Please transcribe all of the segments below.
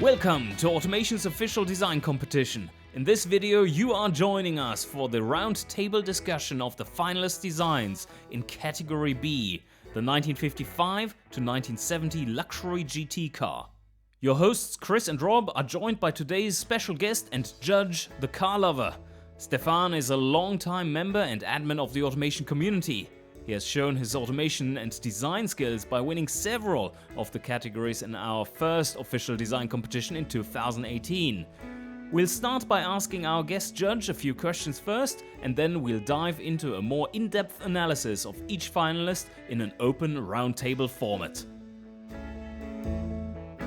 Welcome to Automation's official design competition. In this video, you are joining us for the roundtable discussion of the finalist designs in Category B, the 1955 to 1970 luxury GT car. Your hosts Chris and Rob are joined by today's special guest and judge, the car lover. Stefan is a long-time member and admin of the automation community. He has shown his automation and design skills by winning several of the categories in our first official design competition in 2018. We'll start by asking our guest judge a few questions first, and then we'll dive into a more in-depth analysis of each finalist in an open roundtable format.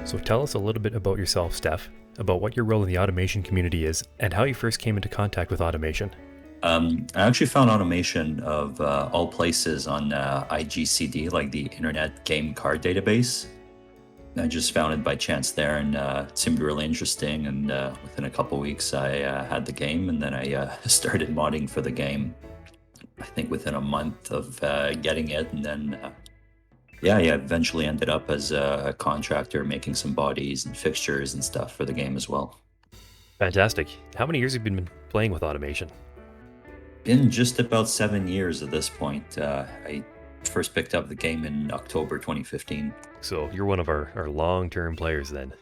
So tell us a little bit about yourself, Steph, about what your role in the automation community is, and how you first came into contact with automation. I actually found automation of all places on IGCD, like the Internet Game Card Database. I just found it by chance there, and it seemed really interesting. And within a couple weeks, I had the game, and then I started modding for the game. I think within a month of getting it, and then eventually ended up as a contractor making some bodies and fixtures and stuff for the game as well. Fantastic. How many years have you been playing with automation? Been just about 7 years at this point. I first picked up the game in October 2015. So you're one of our long-term players then.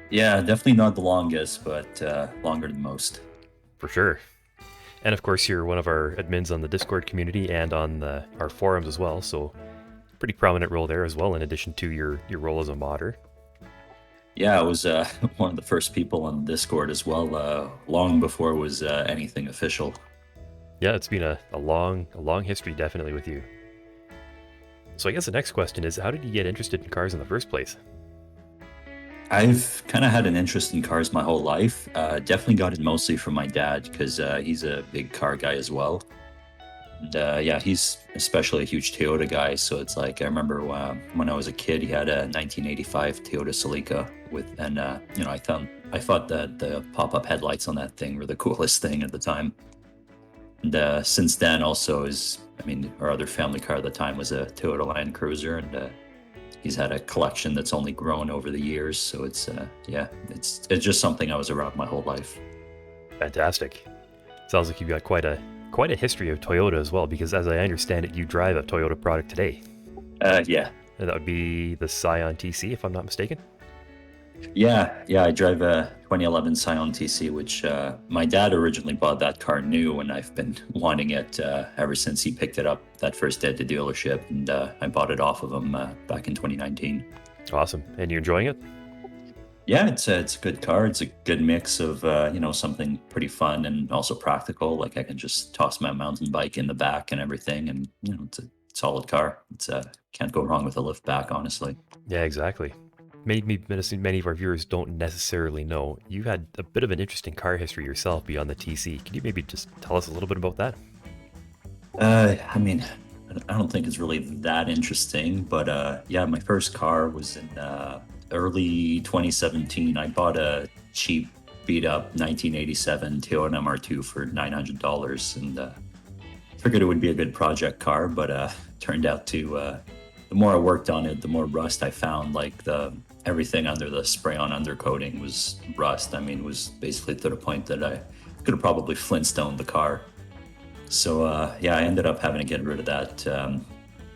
Yeah, definitely not the longest, but longer than most. For sure. And of course, you're one of our admins on the Discord community and on our forums as well, so pretty prominent role there as well, in addition to your role as a modder. Yeah, I was one of the first people on Discord as well, long before it was anything official. Yeah, it's been a long history definitely with you. So I guess the next question is, how did you get interested in cars in the first place? I've kind of had an interest in cars my whole life. Definitely got it mostly from my dad, because he's a big car guy as well. And he's especially a huge Toyota guy. So it's like, I remember when I was a kid, he had a 1985 Toyota Celica I thought that the pop-up headlights on that thing were the coolest thing at the time. And since then also our other family car at the time was a Toyota Land Cruiser, and he's had a collection that's only grown over the years. So it's just something I was around my whole life. Fantastic. Sounds like you've got quite a history of Toyota as well, because as I understand it, you drive a Toyota product today. Yeah. And that would be the Scion TC, if I'm not mistaken. Yeah, I drive a 2011 Scion TC, which my dad originally bought that car new, and I've been wanting it ever since he picked it up that first day at the dealership, and I bought it off of him back in 2019. Awesome. And you're enjoying it? Yeah, it's a good car. It's a good mix of something pretty fun and also practical. Like, I can just toss my mountain bike in the back and everything, and it's a solid car. It's can't go wrong with a lift back, honestly. Yeah, exactly. Many of our viewers don't necessarily know, you had a bit of an interesting car history yourself beyond the TC. Can you maybe just tell us a little bit about that? I don't think it's really that interesting, but my first car was in early 2017. I bought a cheap, beat-up 1987 Toyota MR2 for $900, and figured it would be a good project car, but turned out to... the more I worked on it, the more rust I found. Like, everything under the spray-on undercoating was rust. It was basically to the point that I could have probably Flintstoned the car. So I ended up having to get rid of that.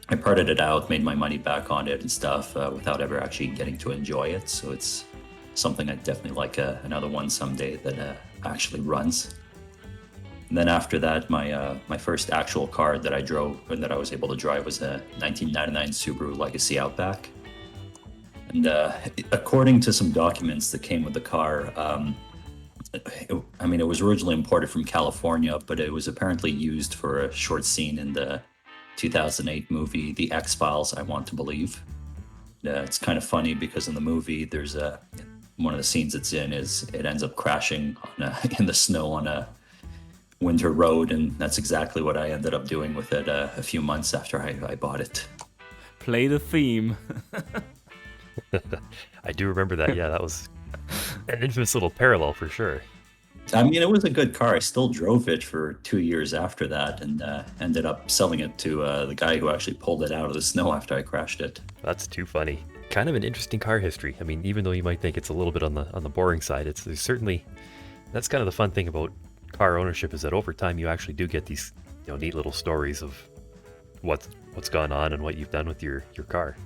I parted it out, made my money back on it and stuff without ever actually getting to enjoy it. So it's something I'd definitely like another one someday that actually runs. And then after that, my first actual car that I drove and that I was able to drive was a 1999 Subaru Legacy Outback. And according to some documents that came with the car, it was originally imported from California, but it was apparently used for a short scene in the 2008 movie The X-Files, I want to believe. It's kind of funny because in the movie, there's one of the scenes it's in is it ends up crashing in the snow on a winter road, and that's exactly what I ended up doing with it a few months after I bought it. Play the theme. I do remember that. Yeah, that was an infamous little parallel for sure. It was a good car. I still drove it for 2 years after that, and ended up selling it to the guy who actually pulled it out of the snow after I crashed it. That's too funny. kind of an interesting car history. I mean, even though you might think it's a little bit on the boring side, there's certainly, that's kind of the fun thing about car ownership, is that over time you actually do get these, neat little stories of what's gone on and what you've done with your car.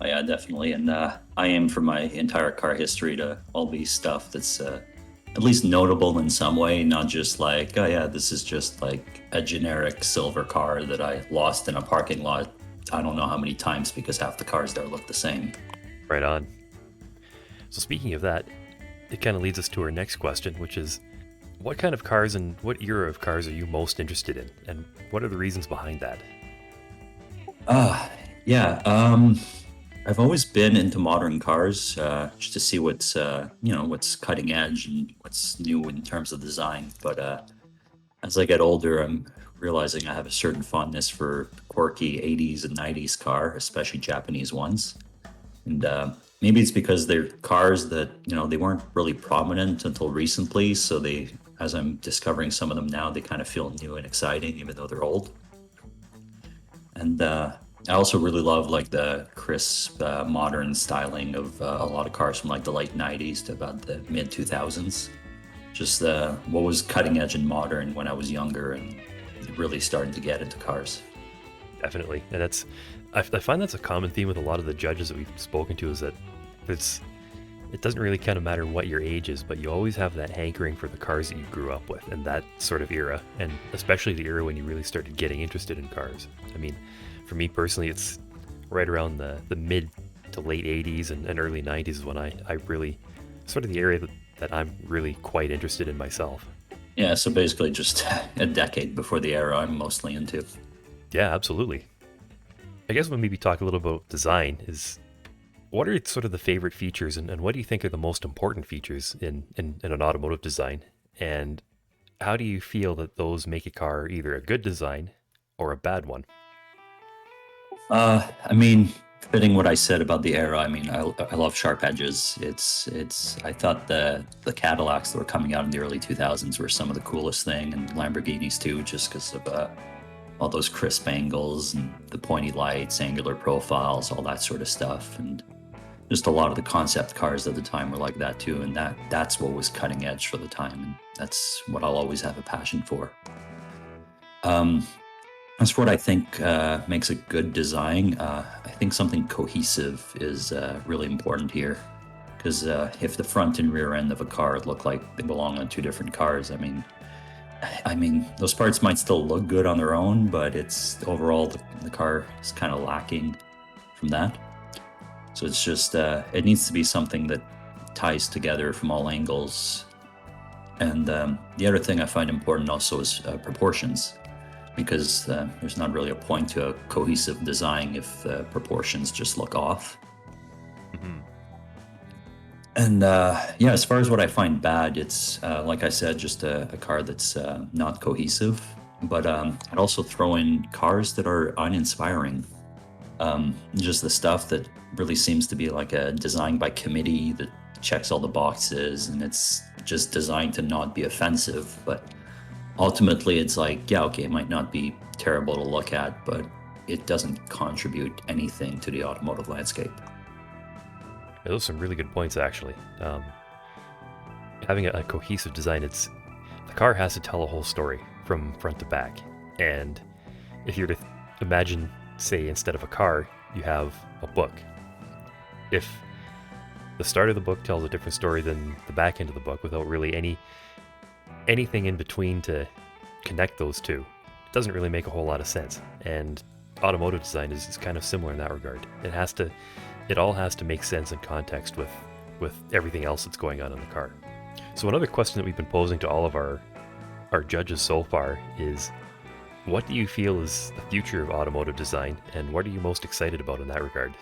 Oh, yeah, definitely. And I aim for my entire car history to all be stuff that's at least notable in some way, not just like, oh yeah, this is just like a generic silver car that I lost in a parking lot I don't know how many times because half the cars there look the same. Right on. So speaking of that, it kind of leads us to our next question, which is, what kind of cars and what era of cars are you most interested in? And what are the reasons behind that? Yeah. I've always been into modern cars, just to see what's, what's cutting edge and what's new in terms of design. But as I get older, I'm realizing I have a certain fondness for quirky 80s and 90s car, especially Japanese ones. And maybe it's because they're cars that, they weren't really prominent until recently. So as I'm discovering some of them now, they kind of feel new and exciting, even though they're old. And I also really love like the crisp, modern styling of a lot of cars from like the late 90s to about the mid 2000s. Just what was cutting edge and modern when I was younger and really starting to get into cars. Definitely. And I find that's a common theme with a lot of the judges that we've spoken to, is that it doesn't really kind of matter what your age is, but you always have that hankering for the cars that you grew up with and that sort of era, and especially the era when you really started getting interested in cars. I mean, for me personally, it's right around the mid to late 80s and early 90s is when I really, sort of the area that I'm really quite interested in myself. Yeah, so basically just a decade before the era I'm mostly into. Yeah, absolutely. I guess we'll maybe talk a little about design. What are sort of the favorite features, and what do you think are the most important features in an automotive design? And how do you feel that those make a car either a good design or a bad one? I mean, fitting what I said about the era, I mean, I love sharp edges. I thought the Cadillacs that were coming out in the early 2000s were some of the coolest thing, and Lamborghinis too, just because of all those crisp angles and the pointy lights, angular profiles, all that sort of stuff. And just a lot of the concept cars at the time were like that too, and that's what was cutting edge for the time, and that's what I'll always have a passion for. As for what I think makes a good design, I think something cohesive is really important here. Because if the front and rear end of a car look like they belong on two different cars, I mean, those parts might still look good on their own, but it's overall the car is kind of lacking from that. So it's just, it needs to be something that ties together from all angles. And the other thing I find important also is proportions. Because there's not really a point to a cohesive design if proportions just look off. Mm-hmm. And yeah, as far as what I find bad, it's like I said, just a car that's not cohesive. But I'd also throw in cars that are uninspiring. Just the stuff that really seems to be like a design by committee that checks all the boxes, and it's just designed to not be offensive, but ultimately, it's like, yeah, okay, it might not be terrible to look at, but it doesn't contribute anything to the automotive landscape. Yeah, those are some really good points, actually. Having a cohesive design, the car has to tell a whole story from front to back. And if you're to imagine, say, instead of a car, you have a book. If the start of the book tells a different story than the back end of the book without really anything in between to connect those two, it doesn't really make a whole lot of sense. And automotive design is kind of similar in that regard. It all has to make sense in context with everything else that's going on in the car. So another question that we've been posing to all of our judges so far is, what do you feel is the future of automotive design, and what are you most excited about in that regard?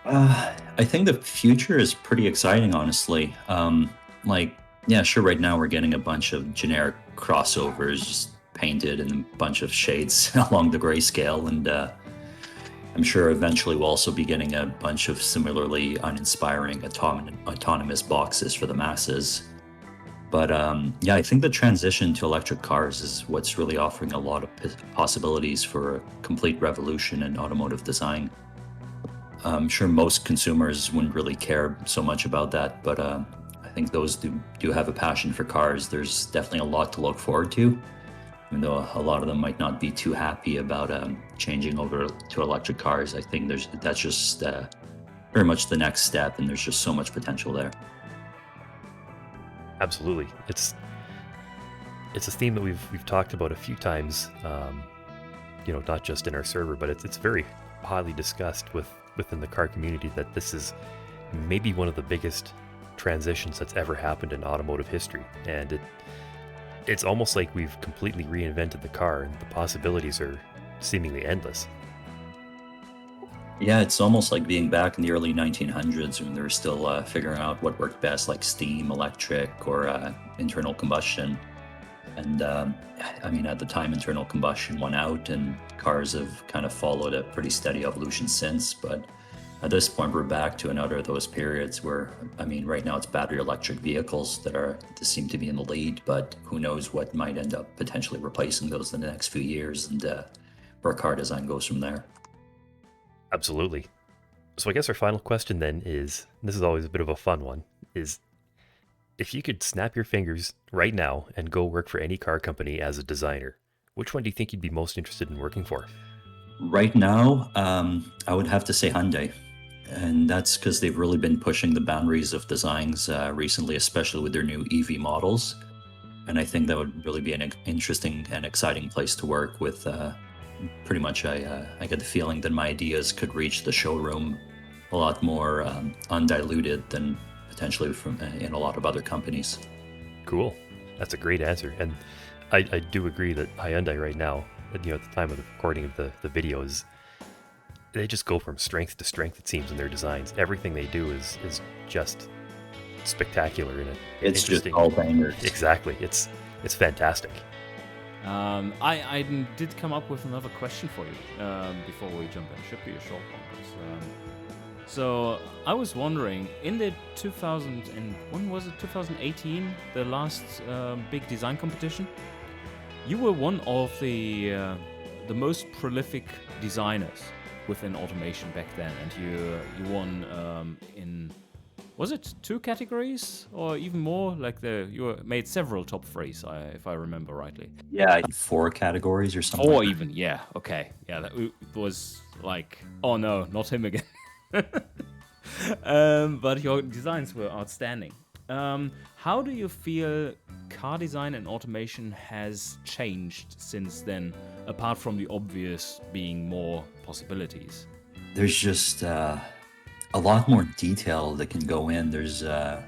I think the future is pretty exciting, honestly. Yeah, sure, right now we're getting a bunch of generic crossovers just painted in a bunch of shades along the grayscale, and I'm sure eventually we'll also be getting a bunch of similarly uninspiring autonomous boxes for the masses. But yeah, I think the transition to electric cars is what's really offering a lot of possibilities for a complete revolution in automotive design. I'm sure most consumers wouldn't really care so much about that, but I think those do have a passion for cars. There's definitely a lot to look forward to, even though a lot of them might not be too happy about changing over to electric cars. I think that's just very much the next step, and there's just so much potential there. Absolutely. It's a theme that we've talked about a few times, not just in our server, but it's very highly discussed within the car community that this is maybe one of the biggest transitions that's ever happened in automotive history. And it's almost like we've completely reinvented the car, and the possibilities are seemingly endless. Yeah, it's almost like being back in the early 1900s when they were still figuring out what worked best, like steam, electric, or internal combustion. And I mean, at the time, internal combustion won out, and cars have kind of followed a pretty steady evolution since. But at this point, we're back to another of those periods where, I mean, right now it's battery electric vehicles that seem to be in the lead, but who knows what might end up potentially replacing those in the next few years, and where car design goes from there. Absolutely. So I guess our final question then is, this is always a bit of a fun one, is if you could snap your fingers right now and go work for any car company as a designer, which one do you think you'd be most interested in working for? Right now, I would have to say Hyundai. And that's because they've really been pushing the boundaries of designs recently, especially with their new EV models. And I think that would really be an interesting and exciting place to work with. Pretty much, I get the feeling that my ideas could reach the showroom a lot more undiluted than potentially from in a lot of other companies. Cool. That's a great answer. And I do agree that Hyundai right now, at the time of the recording of the videos, they just go from strength to strength, it seems, in their designs. Everything they do is just spectacular in it. It's just all bangers. Exactly. It's fantastic. I did come up with another question for you before we jump in. It should be a short one. So I was wondering, in the 2018, the last big design competition, you were one of the most prolific designers within automation back then, and you won in, was it 2 categories or even more? Like you made several top 3s, if I remember rightly. Yeah, 4 categories or something. 4 even, yeah. Okay, yeah, that was like, oh no, not him again. But your designs were outstanding. How do you feel car design and automation has changed since then, apart from the obvious being more possibilities? There's just a lot more detail that can go in. There's the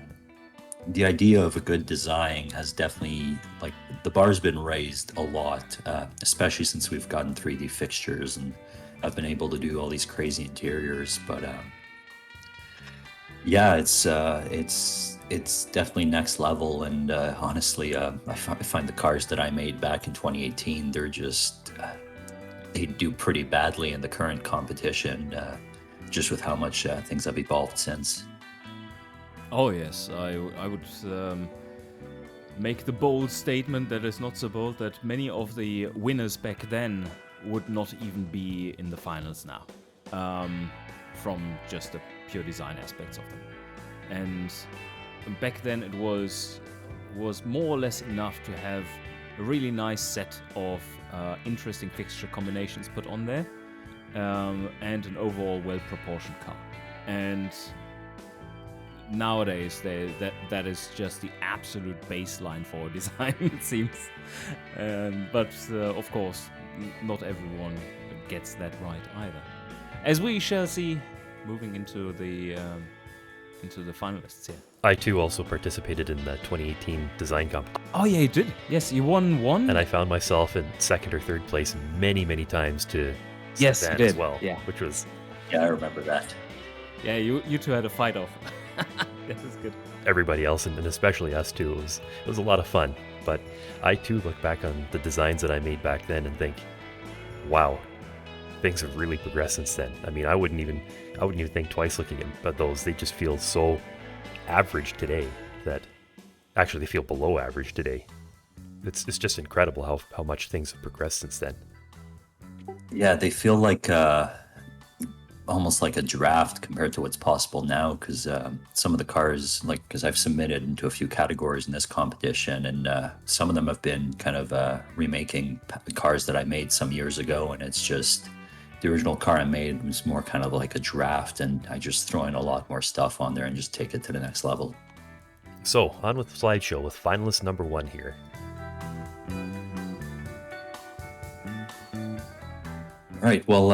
idea of a good design has definitely, like, the bar's been raised a lot, especially since we've gotten 3D fixtures and I've been able to do all these crazy interiors. But yeah, it's definitely next level. And honestly, I find the cars that I made back in 2018, they're just they do pretty badly in the current competition, just with how much things have evolved since. Oh yes, I would make the bold statement that is not so bold, that many of the winners back then would not even be in the finals now, from just the pure design aspects of them. And back then it was more or less enough to have a really nice set of interesting fixture combinations put on there, and an overall well-proportioned car. And nowadays that is just the absolute baseline for design, it seems. But of course, not everyone gets that right either, as we shall see moving into the finalists here. I too also participated in the 2018 design competition. Oh yeah, you did. Yes, you won one. And I found myself in 2nd or 3rd place many times to yes, that you did. as well. Yeah, which was, Yeah, I remember that. yeah, you two had a fight off. That was good. everybody else, and especially us too. It was a lot of fun. But I too look back on the designs that I made back then and think, wow, things have really progressed since then. I mean, I wouldn't even think twice looking at those. They just feel so average today that actually they feel below average today. It's just incredible how much things have progressed since then. Yeah, they feel like almost like a draft compared to what's possible now. Because some of the cars, like, because I've submitted into a few categories in this competition, and some of them have been kind of remaking cars that I made some years ago, and it's just the original car I made was more kind of like a draft, and I just throw in a lot more stuff on there and just take it to the next level. So, on with the slideshow with finalist number 1 here. All right. Well,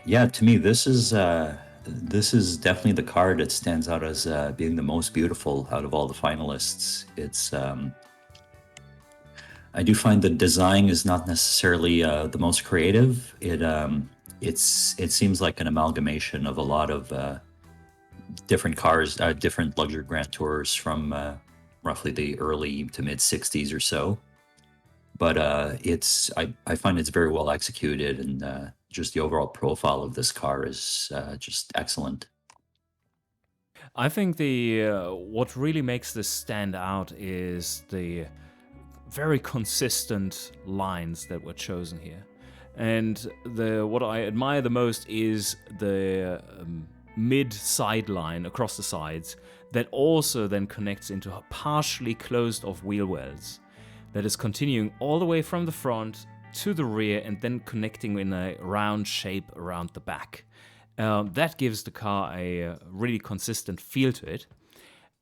yeah. To me, this is definitely the card that stands out as being the most beautiful out of all the finalists. It's I do find the design is not necessarily the most creative. It seems like an amalgamation of a lot of different cars, different luxury Grand Tours from roughly the early to mid '60s or so. But I find it's very well executed, and just the overall profile of this car is just excellent. I think the what really makes this stand out is the very consistent lines that were chosen here, and what I admire the most is the mid sideline across the sides that also then connects into a partially closed off wheel wells that is continuing all the way from the front to the rear and then connecting in a round shape around the back. That gives the car a really consistent feel to it.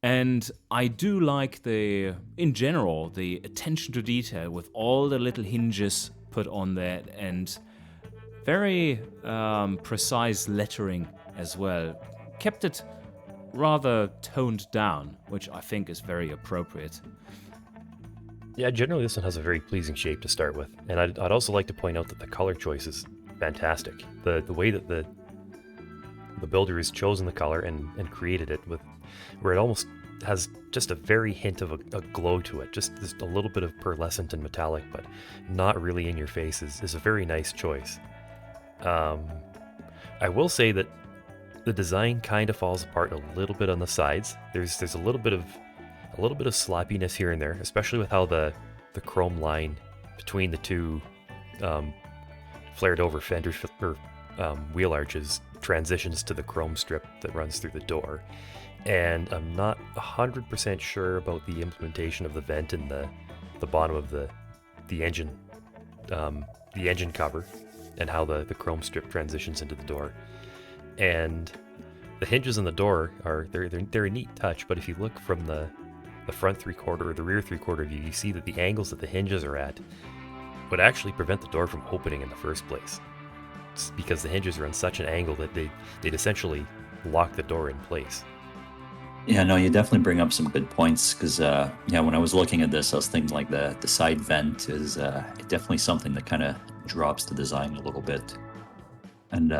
And I do like in general, the attention to detail with all the little hinges put on there and very precise lettering as well. Kept it rather toned down, which I think is very appropriate. Yeah, generally this one has a very pleasing shape to start with, and I'd also like to point out that the color choice is fantastic. The way that the builder has chosen the color and created it with, where it almost has just a very hint of a glow to it, just a little bit of pearlescent and metallic, but not really in your face, is a very nice choice. I will say that the design kind of falls apart a little bit on the sides. There's a little bit of sloppiness here and there, especially with how the chrome line between the two flared over fender or wheel arches transitions to the chrome strip that runs through the door. And I'm not 100% sure about the implementation of the vent in the bottom of the engine cover and how the chrome strip transitions into the door. And the hinges on the door they're a neat touch, but if you look from the front 3/4 or the rear 3/4 view, you see that the angles that the hinges are at would actually prevent the door from opening in the first place. It's because the hinges are on such an angle that they'd essentially lock the door in place. Yeah, no, you definitely bring up some good points because, yeah, when I was looking at this, I was thinking like the side vent is definitely something that kind of drops the design a little bit. And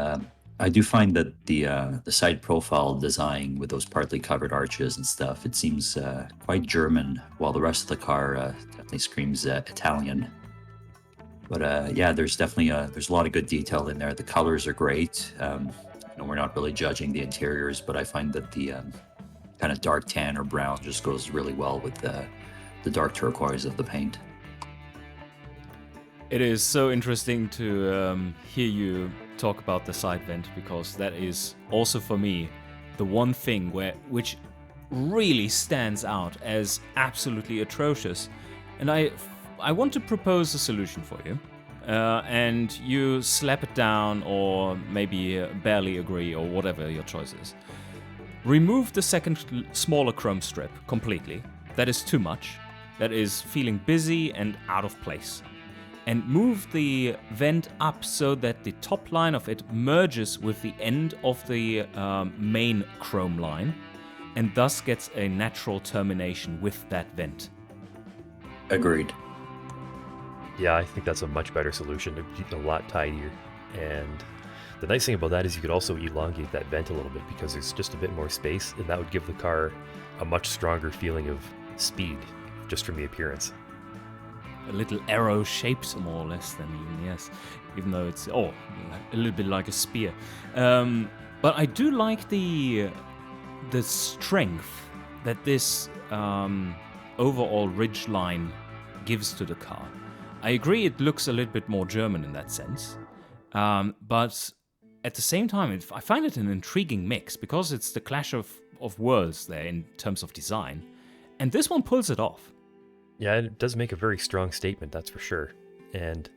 I do find that the side profile design with those partly covered arches and stuff, it seems quite German, while the rest of the car definitely screams Italian. But yeah, there's definitely there's a lot of good detail in there. The colors are great. We're not really judging the interiors, but I find that the kind of dark tan or brown just goes really well with the dark turquoise of the paint. It is so interesting to hear you talk about the side vent, because that is also for me the one thing which really stands out as absolutely atrocious. And I want to propose a solution for you, and you slap it down or maybe barely agree or whatever your choice is. Remove the second smaller chrome strip completely. That is too much. That is feeling busy and out of place. And move the vent up so that the top line of it merges with the end of the main chrome line, and thus gets a natural termination with that vent. Agreed. Yeah, I think that's a much better solution. It'd be a lot tidier. And the nice thing about that is you could also elongate that vent a little bit because there's just a bit more space, and that would give the car a much stronger feeling of speed just from the appearance. A little arrow shaped, more or less, than even, yes. Even though it's, a little bit like a spear. But I do like the strength that this overall ridge line gives to the car. I agree it looks a little bit more German in that sense. But at the same time, I find it an intriguing mix because it's the clash of worlds there in terms of design. And this one pulls it off. Yeah, it does make a very strong statement, that's for sure. And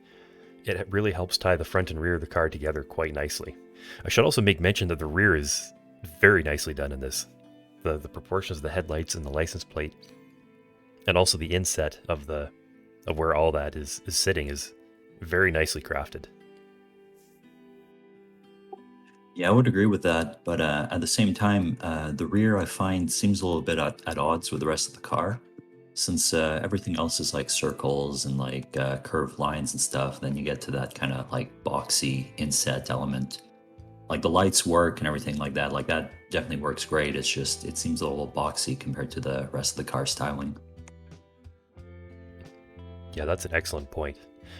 it really helps tie the front and rear of the car together quite nicely. I should also make mention that the rear is very nicely done in this. The proportions of the headlights and the license plate, and also the inset of where all that is sitting is very nicely crafted. Yeah, I would agree with that. But at the same time, the rear I find seems a little bit at odds with the rest of the car. Since everything else is like circles and like curved lines and stuff, then you get to that kind of like boxy inset element. Like the lights work and everything like that. Like that definitely works great. It's just, it seems a little boxy compared to the rest of the car styling. Yeah, that's an excellent point.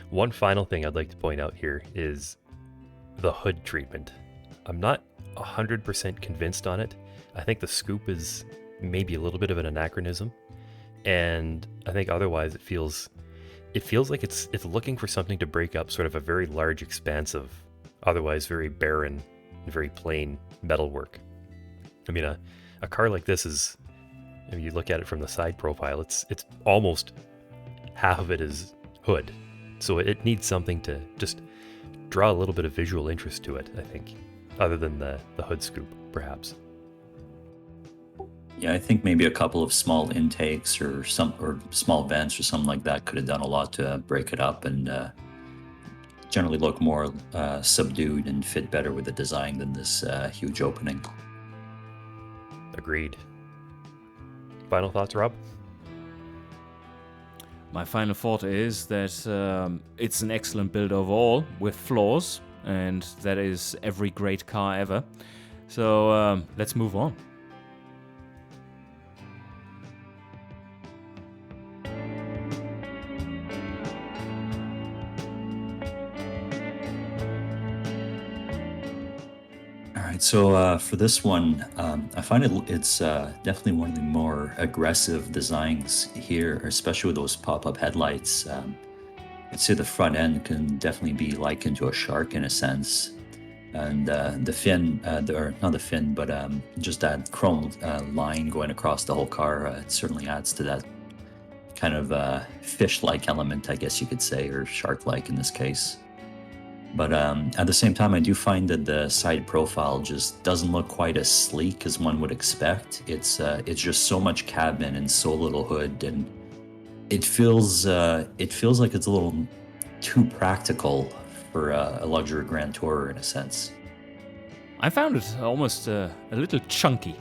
One final thing I'd like to point out here is the hood treatment. I'm not 100% convinced on it. I think the scoop is maybe a little bit of an anachronism. And I think otherwise it feels like it's looking for something to break up sort of a very large expanse of otherwise very barren, very plain metalwork. I mean, a car like this is, if you look at it from the side profile, it's almost half of it is hood. So it needs something to just draw a little bit of visual interest to it, I think, other than the hood scoop, perhaps. Yeah, I think maybe a couple of small intakes or small vents or something like that could have done a lot to break it up and generally look more subdued and fit better with the design than this huge opening. Agreed. Final thoughts, Rob? My final thought is that it's an excellent build overall with flaws, and that is every great car ever. So let's move on. So for this one, I find it's definitely one of the more aggressive designs here, especially with those pop-up headlights. I'd say the front end can definitely be likened to a shark in a sense. And the fin, or not the fin, but just that chrome line going across the whole car, it certainly adds to that kind of fish-like element, I guess you could say, or shark-like in this case. But at the same time, I do find that the side profile just doesn't look quite as sleek as one would expect. It's just so much cabin and so little hood, and it feels like it's a little too practical for a luxury Grand Tourer in a sense. I found it almost a little chunky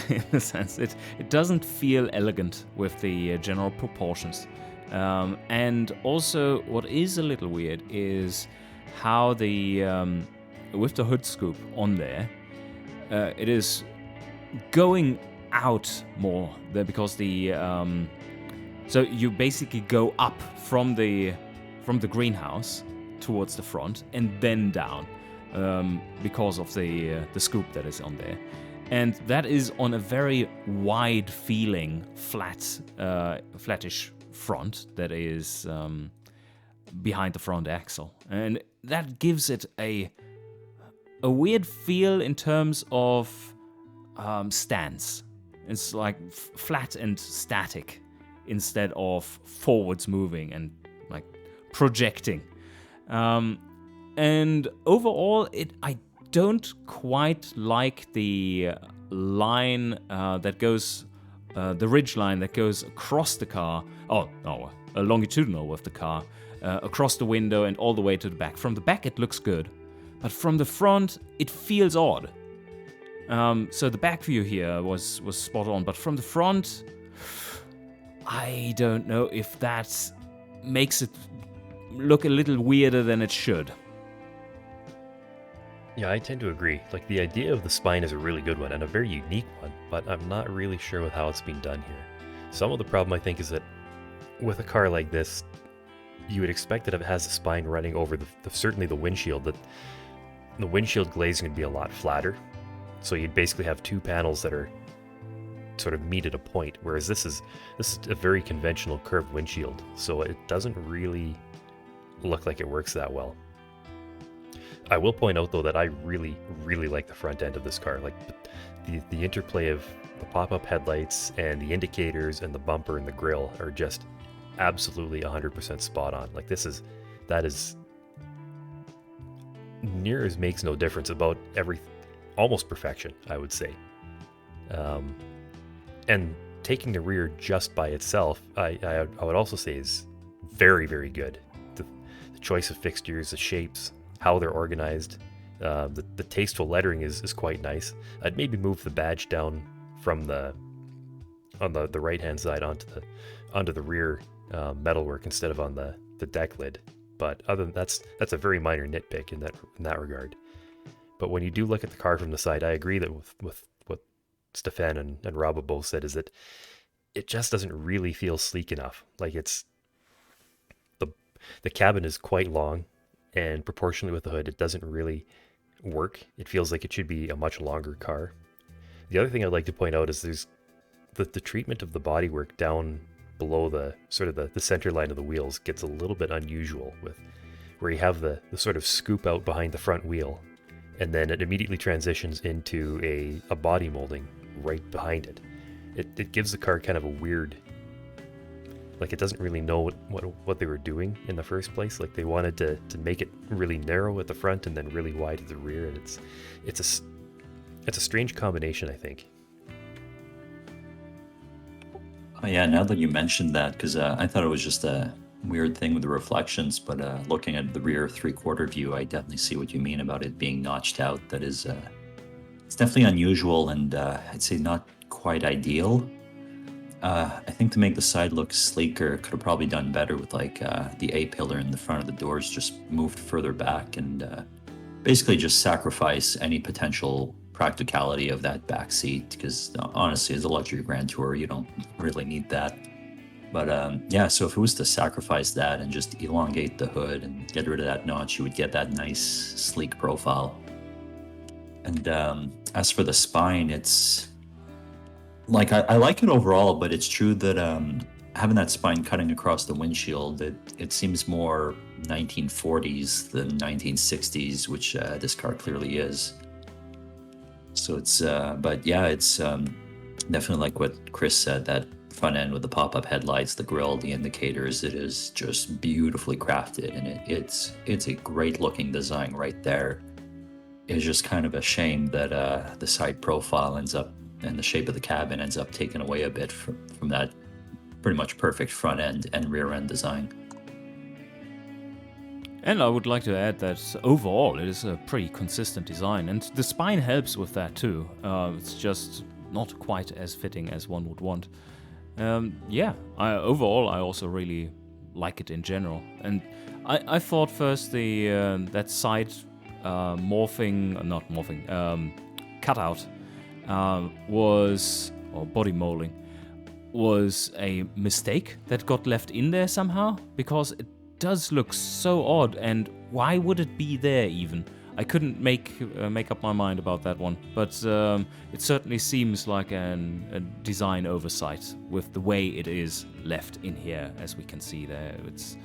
in a sense. It doesn't feel elegant with the general proportions. And also, what is a little weird is how the with the hood scoop on there, it is going out more there because the so you basically go up from the greenhouse towards the front and then down because of the scoop that is on there, and that is on a very wide feeling flattish front that is behind the front axle, and that gives it a weird feel in terms of stance. It's like flat and static instead of forwards moving and like projecting. And overall, I don't quite like the line that goes, the ridge line that goes across the car. Oh, no, a longitudinal with the car. Across the window and all the way to the back. From the back it looks good, but from the front it feels odd. So the back view here was spot on, but from the front, I don't know if that makes it look a little weirder than it should. Yeah, I tend to agree. Like, the idea of the spine is a really good one and a very unique one, but I'm not really sure with how it's been done here. Some of the problem, I think, is that with a car like this, you would expect that if it has a spine running over certainly the windshield, that the windshield glazing would be a lot flatter. So you'd basically have two panels that are sort of meet at a point, whereas this is a very conventional curved windshield, so it doesn't really look like it works that well. I will point out though that I really, really like the front end of this car. Like the interplay of the pop-up headlights and the indicators and the bumper and the grille are just absolutely 100% spot on. Like that is near as makes no difference about almost perfection, I would say. And taking the rear just by itself, I would also say is very, very good. The choice of fixtures, the shapes, how they're organized, the tasteful lettering is quite nice. I'd maybe move the badge down from on the right hand side onto the rear metalwork instead of on the deck lid. But other than that's a very minor nitpick in that regard. But when you do look at the car from the side, I agree that with what Stefan and Rob have both said is that it just doesn't really feel sleek enough. Like the cabin is quite long, and proportionally with the hood, it doesn't really work. It feels like it should be a much longer car. The other thing I'd like to point out is there's the treatment of the bodywork down below the sort of the center line of the wheels gets a little bit unusual, with where you have the sort of scoop out behind the front wheel, and then it immediately transitions into a body molding right behind it. It gives the car kind of a weird, like it doesn't really know what they were doing in the first place. Like they wanted to make it really narrow at the front and then really wide at the rear, and it's a strange combination, I think. Oh yeah, now that you mentioned that, because I thought it was just a weird thing with the reflections, but looking at the rear three-quarter view, I definitely see what you mean about it being notched out. That is, it's definitely unusual, and I'd say not quite ideal. I think to make the side look sleeker, could have probably done better with like the A-pillar in the front of the doors just moved further back, and basically just sacrifice any potential practicality of that back seat, because honestly, as a luxury Grand Tour, you don't really need that. But yeah, so if it was to sacrifice that and just elongate the hood and get rid of that notch, you would get that nice sleek profile. And as for the spine, it's like I like it overall, but it's true that having that spine cutting across the windshield, it seems more 1940s than 1960s, which this car clearly is. So it's, but yeah, it's definitely like what Chris said, that front end with the pop-up headlights, the grille, the indicators, it is just beautifully crafted, and it's a great looking design right there. It's just kind of a shame that the side profile ends up, and the shape of the cabin ends up taken away a bit from that pretty much perfect front end and rear end design. And I would like to add that overall it is a pretty consistent design, and the spine helps with that too. It's just not quite as fitting as one would want. Overall I also really like it in general. And I thought first that side cutout or body molding was a mistake that got left in there somehow, because it does look so odd, and why would it be there even? I couldn't make up my mind about that one, but it certainly seems like a design oversight with the way it is left in here, as we can see there. It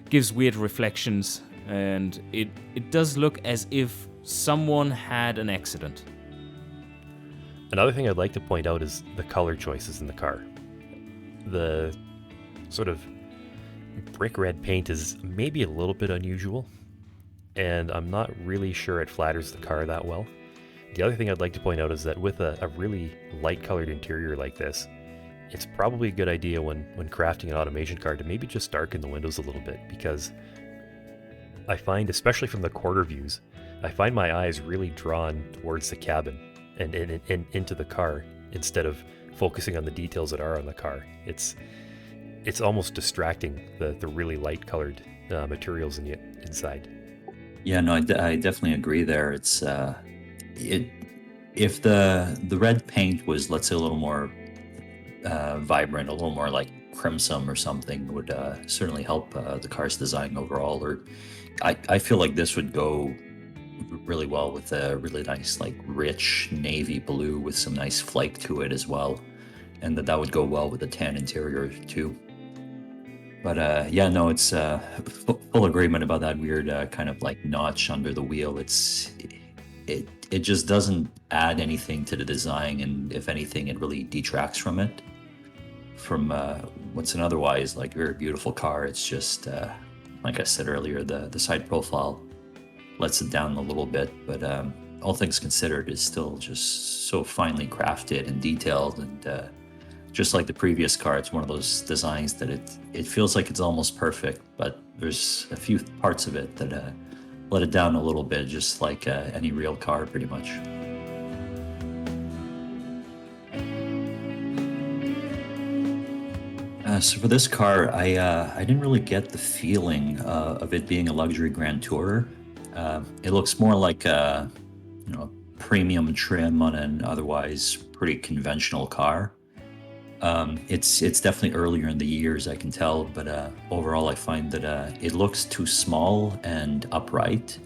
gives weird reflections, and it does look as if someone had an accident. Another thing I'd like to point out is the color choices in the car. The sort of brick red paint is maybe a little bit unusual, and I'm not really sure it flatters the car that well. The other thing I'd like to point out is that with a really light colored interior like this, it's probably a good idea when crafting an automation car to maybe just darken the windows a little bit, because I find, especially from the quarter views, I find my eyes really drawn towards the cabin and into the car instead of focusing on the details that are on the car. It's almost distracting, the really light colored materials inside. Yeah, no, I definitely agree there. It's if the red paint was, let's say, a little more vibrant, a little more like crimson or something, would certainly help the car's design overall. Or I feel like this would go really well with a really nice, like, rich navy blue with some nice flake to it as well, and that would go well with the tan interior too. But yeah, no, it's full agreement about that weird kind of like notch under the wheel. It just doesn't add anything to the design, and if anything, it really detracts from it. From what's an otherwise like very beautiful car, it's just like I said earlier, the side profile lets it down a little bit. But all things considered, it's still just so finely crafted and detailed, and just like the previous car, it's one of those designs that it feels like it's almost perfect, but there's a few parts of it that let it down a little bit, just like any real car, pretty much. So for this car, I didn't really get the feeling of it being a luxury Grand Tourer. It looks more like a premium trim on an otherwise pretty conventional car. It's definitely earlier in the years, I can tell, but overall I find that it looks too small and upright.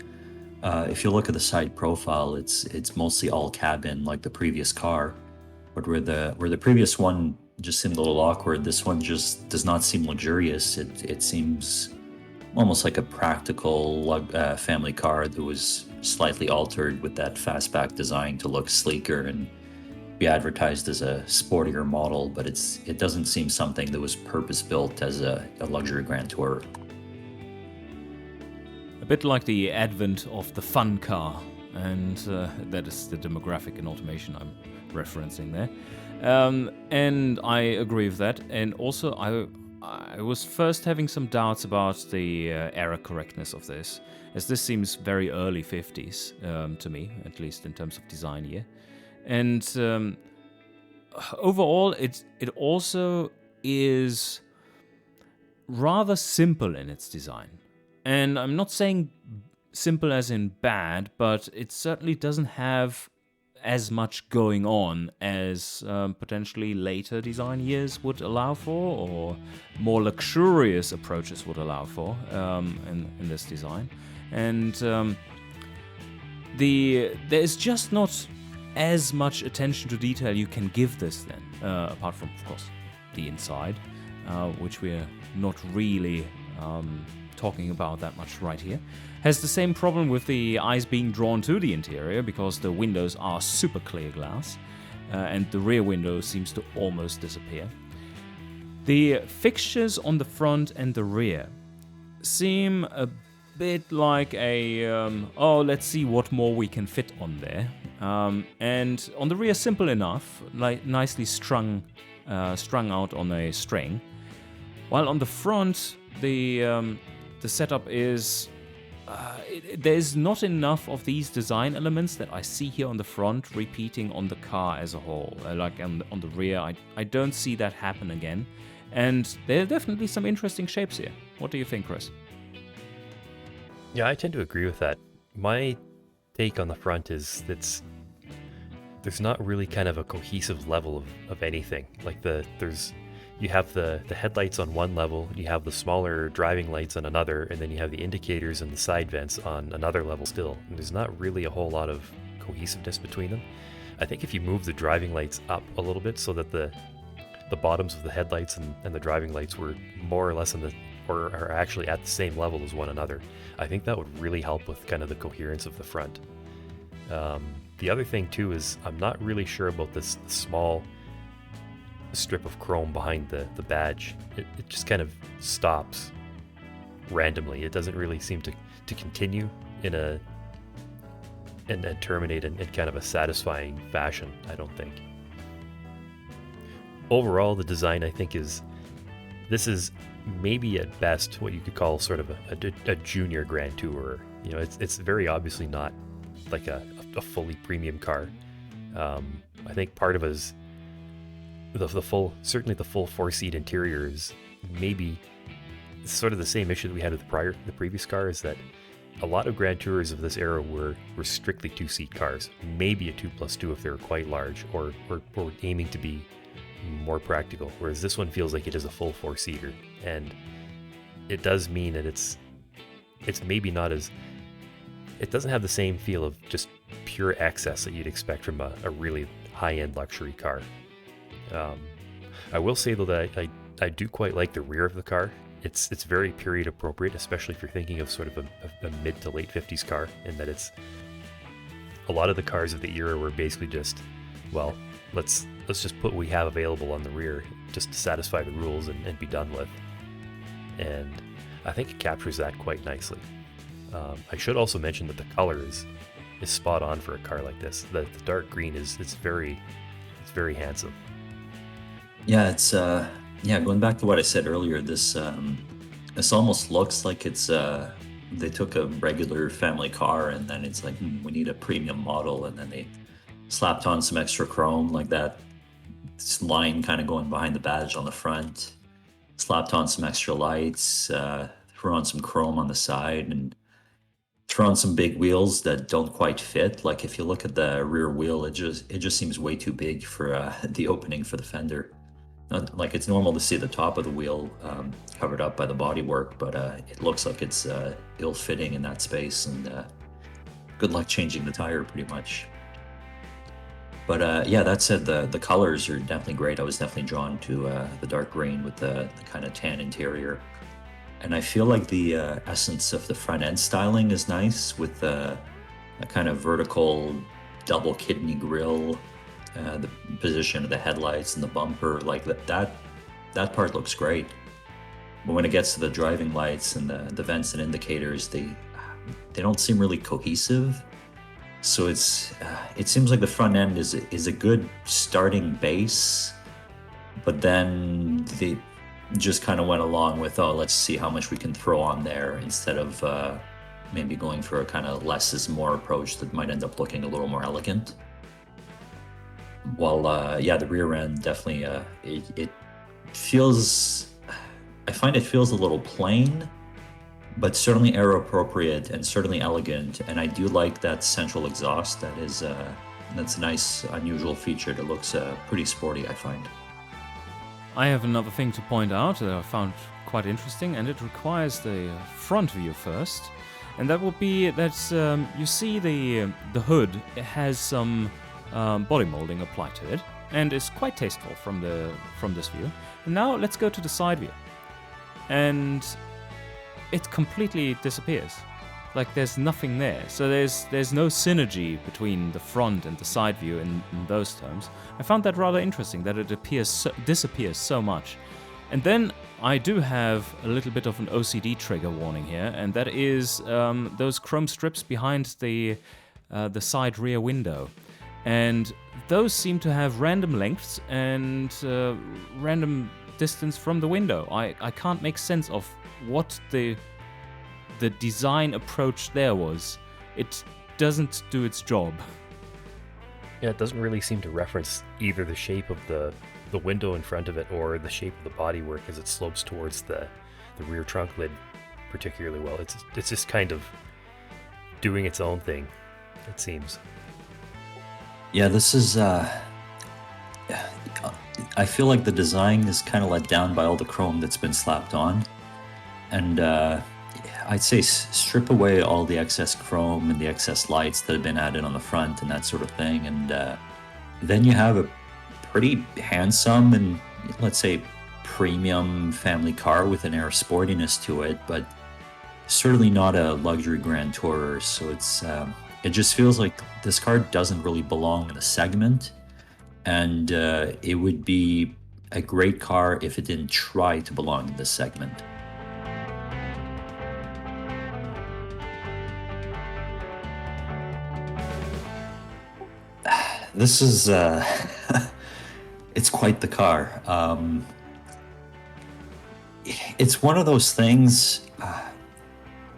If you look at the side profile, it's mostly all cabin like the previous car, but where the previous one just seemed a little awkward, this one just does not seem luxurious. It seems almost like a practical family car that was slightly altered with that fastback design to look sleeker and be advertised as a sportier model, but it doesn't seem something that was purpose built as a luxury Grand Tourer. A bit like the advent of the fun car, and that is the demographic in automation I'm referencing there. And I agree with that. And also, I was first having some doubts about the error correctness of this, as this seems very early 50s to me, at least in terms of design year. And overall, it also is rather simple in its design. And I'm not saying simple as in bad, but it certainly doesn't have as much going on as potentially later design years would allow for, or more luxurious approaches would allow for in this design. And there's just not as much attention to detail you can give this then, apart from, of course, the inside, which we're not really talking about that much right here. Has the same problem with the eyes being drawn to the interior, because the windows are super clear glass, and the rear window seems to almost disappear. The fixtures on the front and the rear seem a bit like let's see what more we can fit on there. And on the rear, simple enough, like nicely strung out on a string. While on the front, the setup is there's not enough of these design elements that I see here on the front repeating on the car as a whole. Like on the rear, I don't see that happen again. And there are definitely some interesting shapes here. What do you think, Chris? Yeah, I tend to agree with that. My take on the front is there's not really kind of a cohesive level of anything. Like you have the headlights on one level, you have the smaller driving lights on another, and then you have the indicators and the side vents on another level still. And there's not really a whole lot of cohesiveness between them. I think if you move the driving lights up a little bit so that the bottoms of the headlights and the driving lights were more or less or are actually at the same level as one another, I think that would really help with kind of the coherence of the front. The other thing too is I'm not really sure about this small strip of chrome behind the badge. It just kind of stops randomly. It doesn't really seem to continue and terminate in kind of a satisfying fashion, I don't think. Overall, the design, I think, this is maybe at best what you could call sort of a junior Grand Tourer. You know, it's very obviously not like a fully premium car. I think part of it is certainly the full 4-seat interior is maybe sort of the same issue that we had with the previous car, is that a lot of Grand Tourers of this era were strictly 2-seat cars, maybe a 2+2 if they were quite large, or aiming to be more practical, whereas this one feels like it is a full 4-seater, and it does mean that it's maybe not as, it doesn't have the same feel of just pure excess that you'd expect from a really high-end luxury car. I will say though that I do quite like the rear of the car. it's very period appropriate, especially if you're thinking of sort of a mid to late 50s car, in that it's a lot of the cars of the era were basically just, well, let's just put what we have available on the rear just to satisfy the rules and be done with. And I think it captures that quite nicely. I should also mention that the color is spot on for a car like this. The dark green it's very handsome. Yeah, it's going back to what I said earlier, this almost looks like it's they took a regular family car and then it's like, we need a premium model, and then they slapped on some extra chrome like that. This line kind of going behind the badge on the front, slapped on some extra lights, threw on some chrome on the side, and throw on some big wheels that don't quite fit. Like if you look at the rear wheel, it just seems way too big for the opening for the fender. Like it's normal to see the top of the wheel covered up by the bodywork, but it looks like it's ill-fitting in that space, and good luck changing the tire pretty much. But yeah, that said, the colors are definitely great. I was definitely drawn to the dark green with the kind of tan interior. And I feel like the essence of the front end styling is nice, with a kind of vertical double kidney grille, the position of the headlights and the bumper, like that part looks great. But when it gets to the driving lights and the vents and indicators, they don't seem really cohesive. So it seems like the front end is a good starting base, but then they just kind of went along with, let's see how much we can throw on there, instead of maybe going for a kind of less is more approach that might end up looking a little more elegant. While the rear end definitely it feels, I find it feels a little plain, but certainly era appropriate and certainly elegant. And I do like that central exhaust. That's a nice unusual feature that looks pretty sporty, I find. I have another thing to point out that I found quite interesting, and it requires the front view first. And that would be that you see the hood, it has some body molding applied to it, and is quite tasteful from this view. And now let's go to the side view, and it completely disappears. Like there's nothing there. So there's no synergy between the front and the side view in those terms. I found that rather interesting, that it disappears so much. And then I do have a little bit of an OCD trigger warning here, and that is those chrome strips behind the side rear window. And those seem to have random lengths and random distance from the window. I can't make sense of what the design approach there was. It doesn't do its job. Yeah, it doesn't really seem to reference either the shape of the window in front of it or the shape of the bodywork as it slopes towards the rear trunk lid particularly well. It's just kind of doing its own thing, it seems. Yeah, this is I feel like the design is kind of let down by all the chrome that's been slapped on. And I'd say strip away all the excess chrome and the excess lights that have been added on the front and that sort of thing, and then you have a pretty handsome and, let's say, premium family car with an air of sportiness to it, but certainly not a luxury grand tourer. So it just feels like this car doesn't really belong in the segment, and it would be a great car if it didn't try to belong in this segment. This is, it's quite the car. It's one of those things,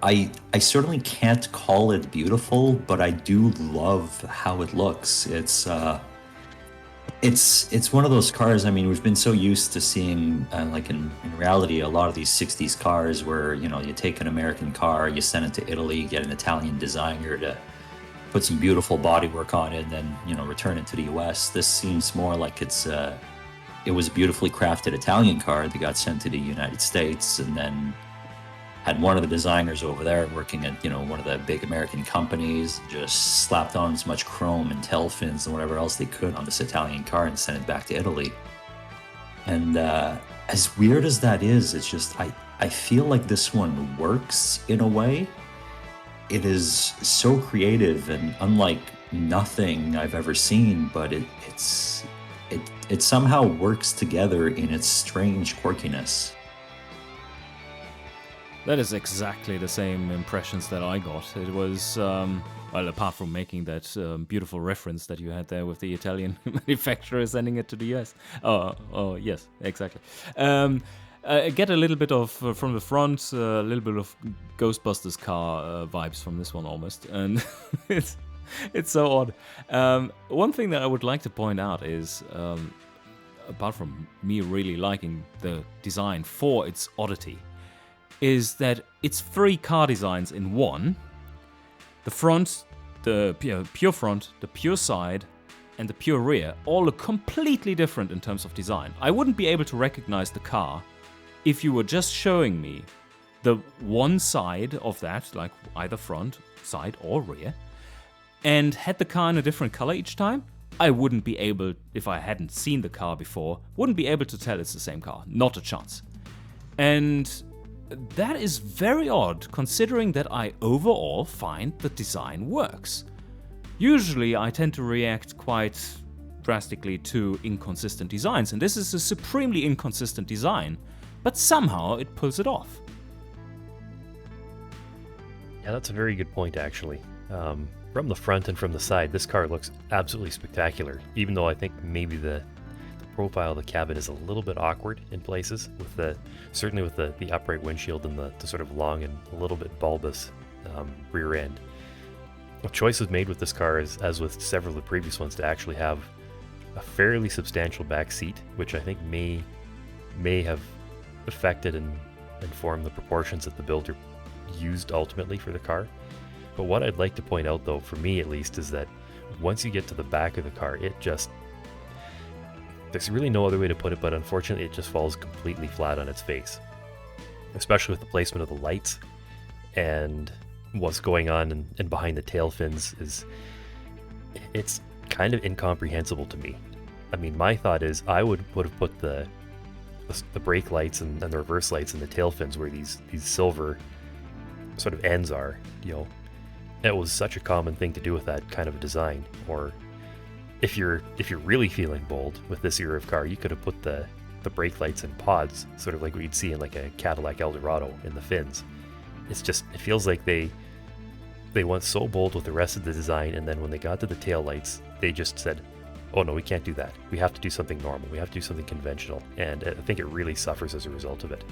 I certainly can't call it beautiful, but I do love how it looks. It's one of those cars, I mean, we've been so used to seeing, like in reality, a lot of these 60s cars where, you take an American car, you send it to Italy, get an Italian designer to put some beautiful bodywork on it, and then return it to the US. This seems more like it was a beautifully crafted Italian car that got sent to the United States, and then had one of the designers over there working at one of the big American companies, just slapped on as much chrome and tail fins and whatever else they could on this Italian car and sent it back to Italy. And as weird as that is, it's just I feel like this one works in a way. It is so creative and unlike nothing I've ever seen, but it somehow works together in its strange quirkiness. That is exactly the same impressions that I got. It was, well, apart from making that beautiful reference that you had there with the Italian manufacturer sending it to the US. Oh, yes, exactly. I get a little bit of, from the front, a little bit of Ghostbusters car vibes from this one almost. And it's so odd. One thing that I would like to point out is, apart from me really liking the design for its oddity, is that it's 3 car designs in one. The front, the pure front, the pure side, and the pure rear all look completely different in terms of design. I wouldn't be able to recognize the car if you were just showing me the one side of that, like either front, side, or rear, and had the car in a different color each time. I wouldn't be able, if I hadn't seen the car before, wouldn't be able to tell it's the same car. Not a chance. And that is very odd, considering that I overall find the design works. Usually I tend to react quite drastically to inconsistent designs, and this is a supremely inconsistent design, but somehow it pulls it off. Yeah, that's a very good point, actually. From the front and from the side, this car looks absolutely spectacular, even though I think maybe the profile of the cabin is a little bit awkward in places, with certainly with the upright windshield and the sort of long and a little bit bulbous rear end. A choice was made with this car, as with several of the previous ones, to actually have a fairly substantial back seat, which I think may have affected and informed the proportions that the builder used ultimately for the car. But what I'd like to point out, though, for me at least, is that once you get to the back of the car, there's really no other way to put it, but unfortunately it just falls completely flat on its face. Especially with the placement of the lights and what's going on and behind the tail fins it's kind of incomprehensible to me. I mean, my thought is I would have put the brake lights and the reverse lights and the tail fins where these silver sort of ends are, It was such a common thing to do with that kind of a design. Or if you're really feeling bold with this era of car, you could have put the brake lights in pods, sort of like what you'd see in like a Cadillac Eldorado in the fins. It feels like they went so bold with the rest of the design, and then when they got to the tail lights, they just said, oh no, we can't do that. We have to do something normal. We have to do something conventional. And I think it really suffers as a result of it.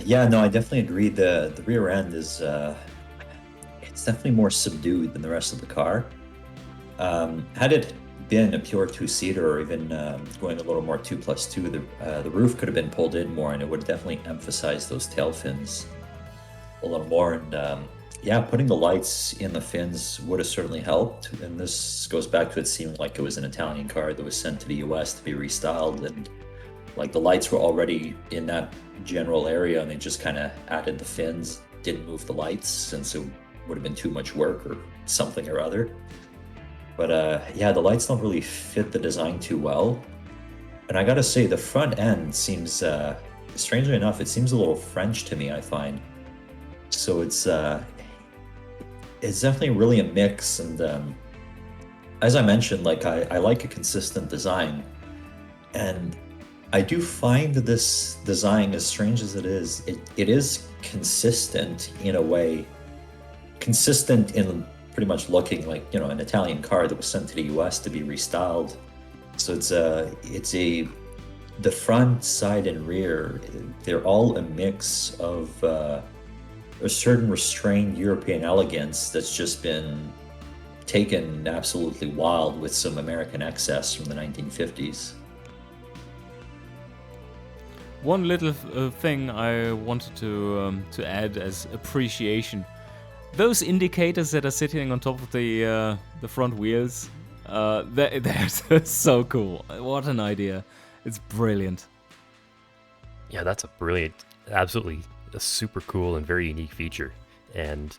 Yeah, no, I definitely agree. The rear end is it's definitely more subdued than the rest of the car. Had it been a pure 2-seater, or even going a little more 2+2, the roof could have been pulled in more, and it would definitely emphasize those tail fins a little more. And yeah, putting the lights in the fins would have certainly helped. And this goes back to it seeming like it was an Italian car that was sent to the US to be restyled, and like the lights were already in that general area, and they just kind of added the fins, didn't move the lights, since it would have been too much work or something or other. But yeah, the lights don't really fit the design too well. And I gotta say, the front end seems, strangely enough, it seems a little French to me, I find. So it's definitely really a mix. And as I mentioned, like I like a consistent design. And I do find that this design, as strange as it is consistent in a way. Consistent in pretty much looking like, an Italian car that was sent to the US to be restyled. So the front, side, and rear, they're all a mix of a certain restrained European elegance that's just been taken absolutely wild with some American excess from the 1950s. One little thing I wanted to add as appreciation. Those indicators that are sitting on top of the front wheels, they're so cool. What an idea. It's brilliant. Yeah, that's a brilliant, absolutely a super cool and very unique feature. And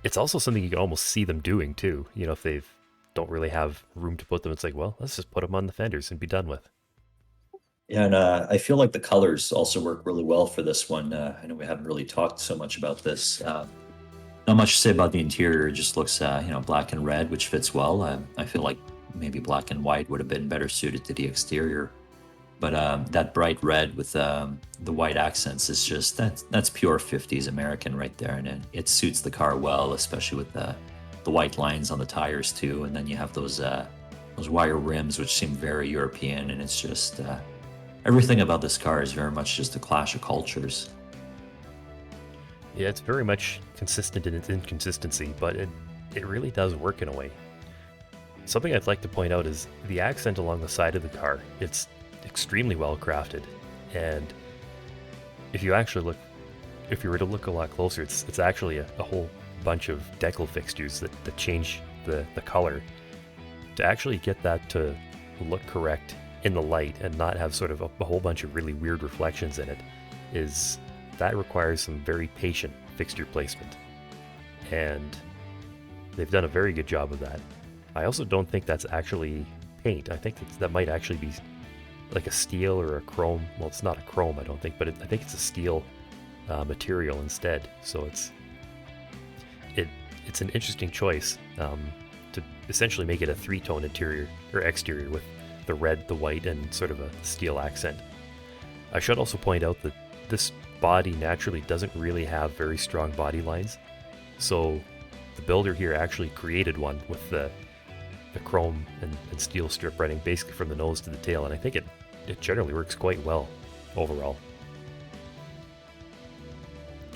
it's also something you can almost see them doing too. If they don't really have room to put them, it's like, well, let's just put them on the fenders and be done with. Yeah, and I feel like the colors also work really well for this one. I know we haven't really talked so much about this. Not much to say about the interior. It just looks, black and red, which fits well. I feel like maybe black and white would have been better suited to the exterior. But that bright red with the white accents is just that's pure 50s American right there, and it suits the car well, especially with the white lines on the tires too. And then you have those wire rims, which seem very European, and it's just everything about this car is very much just a clash of cultures. Yeah, it's very much consistent in its inconsistency, but it really does work in a way. Something I'd like to point out is the accent along the side of the car. It's extremely well crafted, and if you were to look a lot closer, it's actually a whole bunch of decal fixtures that change the color to actually get that to look correct in the light and not have sort of a whole bunch of really weird reflections in it. That requires some very patient fixture placement, and they've done a very good job of that. I also don't think that's actually paint. I think that might actually be like a steel or a chrome. Well, it's not a chrome, I don't think, but I think it's a steel material instead. So it's an interesting choice to essentially make it a three-tone interior or exterior with the red, the white, and sort of a steel accent. I should also point out that this body naturally doesn't really have very strong body lines, so the builder here actually created one with the chrome and steel strip running basically from the nose to the tail, and I think it generally works quite well overall.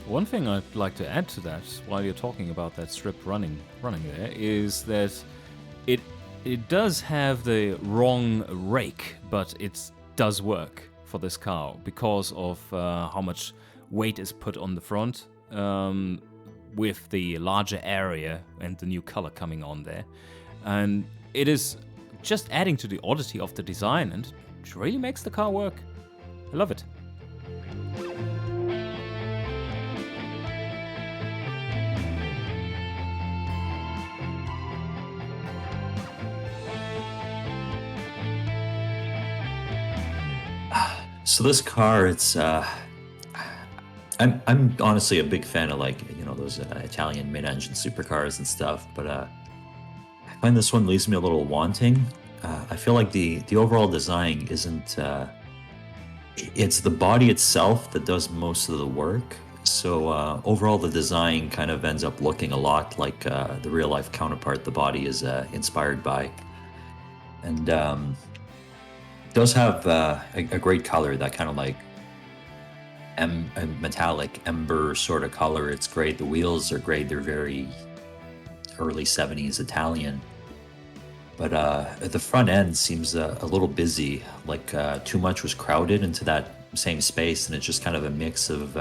One thing I'd like to add to that, while you're talking about that strip running there, is that it does have the wrong rake, but it does work for this car because of how much weight is put on the front with the larger area and the new color coming on there. And it is just adding to the oddity of the design, and it really makes the car work. I love it. So this car, I'm honestly a big fan of those Italian mid-engine supercars and stuff, but I find this one leaves me a little wanting. I feel like the overall design isn't. It's the body itself that does most of the work. So overall, the design kind of ends up looking a lot like the real-life counterpart the body is inspired by, and does have a great color, that kind of like a metallic ember sort of color. It's great. The wheels are great. They're very early 70s Italian. But the front end seems a little busy, like too much was crowded into that same space, and it's just kind of a mix of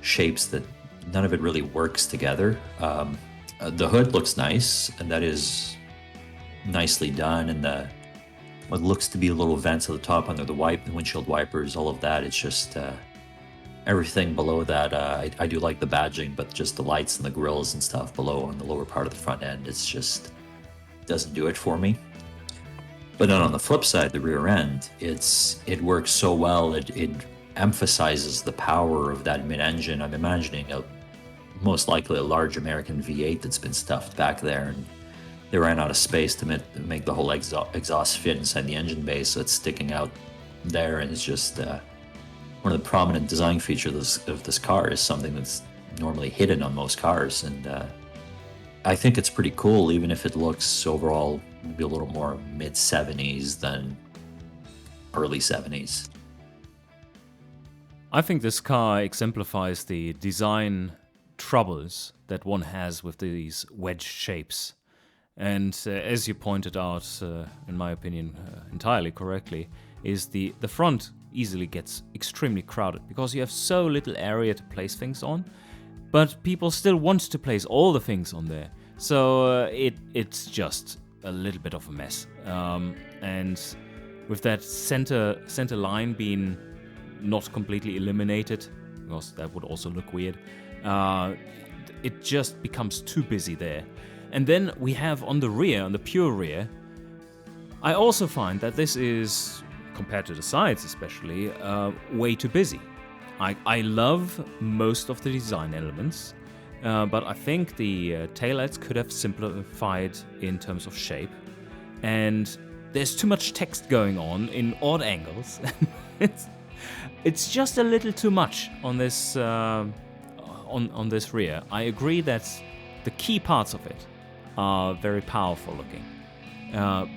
shapes that none of it really works together. The hood looks nice, and that is nicely done, and what looks to be a little vents at the top under the windshield wipers, all of that. It's just everything below that. I do like the badging, but just the lights and the grills and stuff below on the lower part of the front end, it's just doesn't do it for me. But then on the flip side, the rear end, it works so well. It emphasizes the power of that mid-engine. I'm imagining most likely a large American V8 that's been stuffed back there, and they ran out of space to make the whole exhaust fit inside the engine bay, so it's sticking out there, and it's just one of the prominent design features of this car is something that's normally hidden on most cars, and I think it's pretty cool, even if it looks overall maybe a little more mid-70s than early 70s. I think this car exemplifies the design troubles that one has with these wedge shapes. And as you pointed out, in my opinion, entirely correctly, is the front easily gets extremely crowded because you have so little area to place things on, but people still want to place all the things on there. So it's just a little bit of a mess. And with that center line being not completely eliminated, because that would also look weird, it just becomes too busy there. And then we have on the rear, on the pure rear, I also find that this is compared to the sides especially, way too busy. I love most of the design elements, but I think the taillights could have simplified in terms of shape, and there's too much text going on in odd angles. it's just a little too much on this on this rear. I agree that the key parts of it are very powerful looking,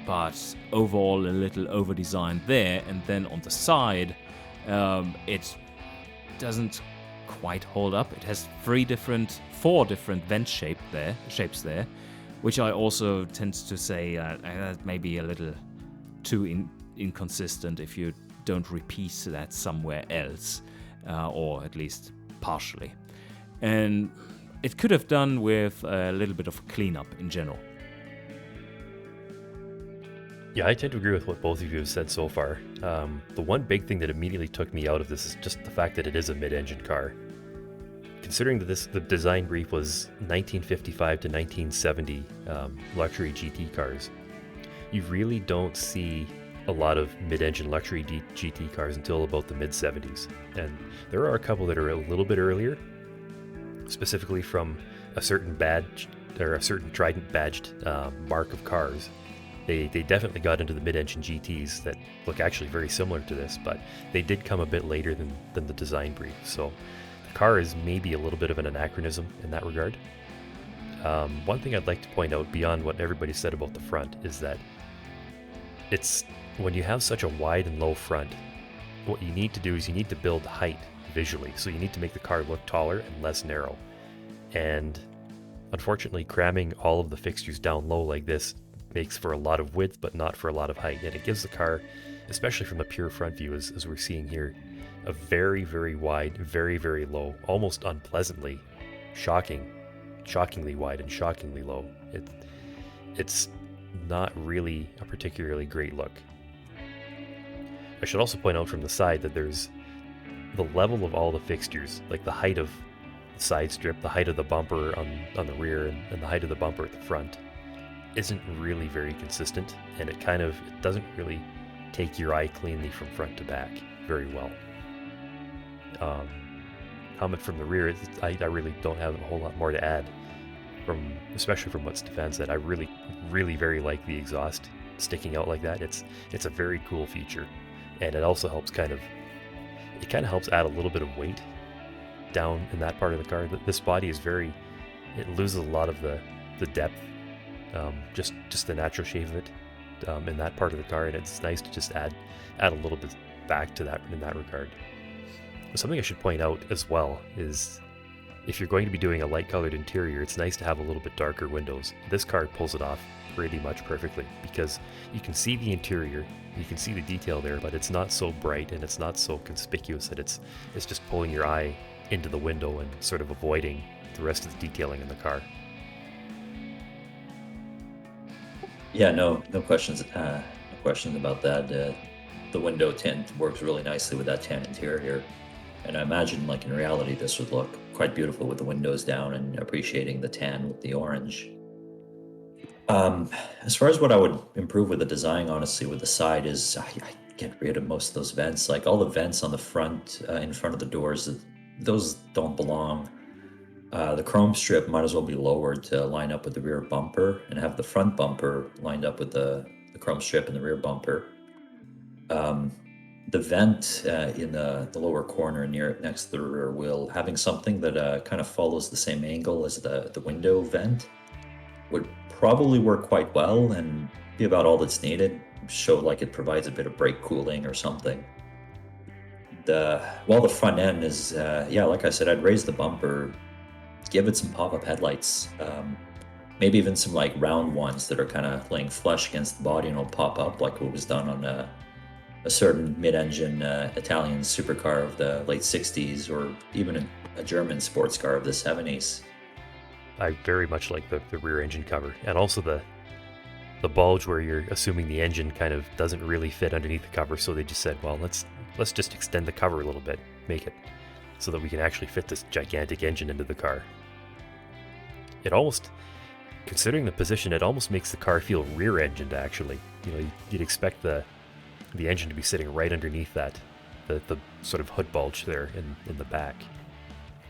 but overall a little over-designed there, and then on the side, it doesn't quite hold up. It has four different vent shapes there, which I also tend to say maybe a little too inconsistent if you don't repeat that somewhere else, or at least partially. And it could have done with a little bit of cleanup in general. Yeah, I tend to agree with what both of you have said so far. The one big thing that immediately took me out of this is just the fact that it is a mid-engine car. Considering that the design brief was 1955 to 1970 luxury GT cars, you really don't see a lot of mid-engine luxury GT cars until about the mid-70s. And there are a couple that are a little bit earlier, specifically from a certain badge, or a certain Trident badged mark of cars. They definitely got into the mid-engine GTs that look actually very similar to this, but they did come a bit later than the design brief. So the car is maybe a little bit of an anachronism in that regard. One thing I'd like to point out beyond what everybody said about the front is that it's when you have such a wide and low front, what you need to do is you need to build height visually. So you need to make the car look taller and less narrow. And unfortunately, cramming all of the fixtures down low like this makes for a lot of width, but not for a lot of height. And it gives the car, especially from a pure front view, as we're seeing here, a very, very wide, very, very low, almost unpleasantly shockingly wide and shockingly low. It's not really a particularly great look. I should also point out from the side that there's the level of all the fixtures, like the height of the side strip, the height of the bumper on the rear, and the height of the bumper at the front isn't really very consistent, and it doesn't really take your eye cleanly from front to back very well. Comment from the rear, I really don't have a whole lot more to add, especially from what Stefan said. I really, really very like the exhaust sticking out like that. It's a very cool feature, and it also helps helps add a little bit of weight down in that part of the car. This body is it loses a lot of the depth, just the natural shape of it in that part of the car, and it's nice to just add a little bit back to that in that regard. Something I should point out as well is if you're going to be doing a light colored interior, it's nice to have a little bit darker windows. This car pulls it off pretty much perfectly because you can see the interior, you can see the detail there, but it's not so bright and it's not so conspicuous that it's just pulling your eye into the window and sort of avoiding the rest of the detailing in the car. Yeah, no questions. No questions about that. The window tint works really nicely with that tan interior, and I imagine, like, in reality, this would look quite beautiful with the windows down and appreciating the tan with the orange. As far as what I would improve with the design, honestly, with the side is I get rid of most of those vents. Like all the vents on the front, in front of the doors, those don't belong. The chrome strip might as well be lowered to line up with the rear bumper and have the front bumper lined up with the chrome strip and the rear bumper. The vent in the lower corner next to the rear wheel, having something that kind of follows the same angle as the window vent would probably work quite well and be about all that's needed. Show like it provides a bit of brake cooling or something. The front end is, like I said, I'd raise the bumper, give it some pop-up headlights, maybe even some like round ones that are kind of laying flush against the body and will pop up like what was done on a certain mid-engine Italian supercar of the late 60s, or even a German sports car of the 70s. I very much like the rear engine cover, and also the bulge where you're assuming the engine kind of doesn't really fit underneath the cover, so they just said, well, let's just extend the cover a little bit, make it so that we can actually fit this gigantic engine into the car. It almost, considering the position, it almost makes the car feel rear-engined, actually. You know, you'd expect the the engine to be sitting right underneath that, the sort of hood bulge there in the back.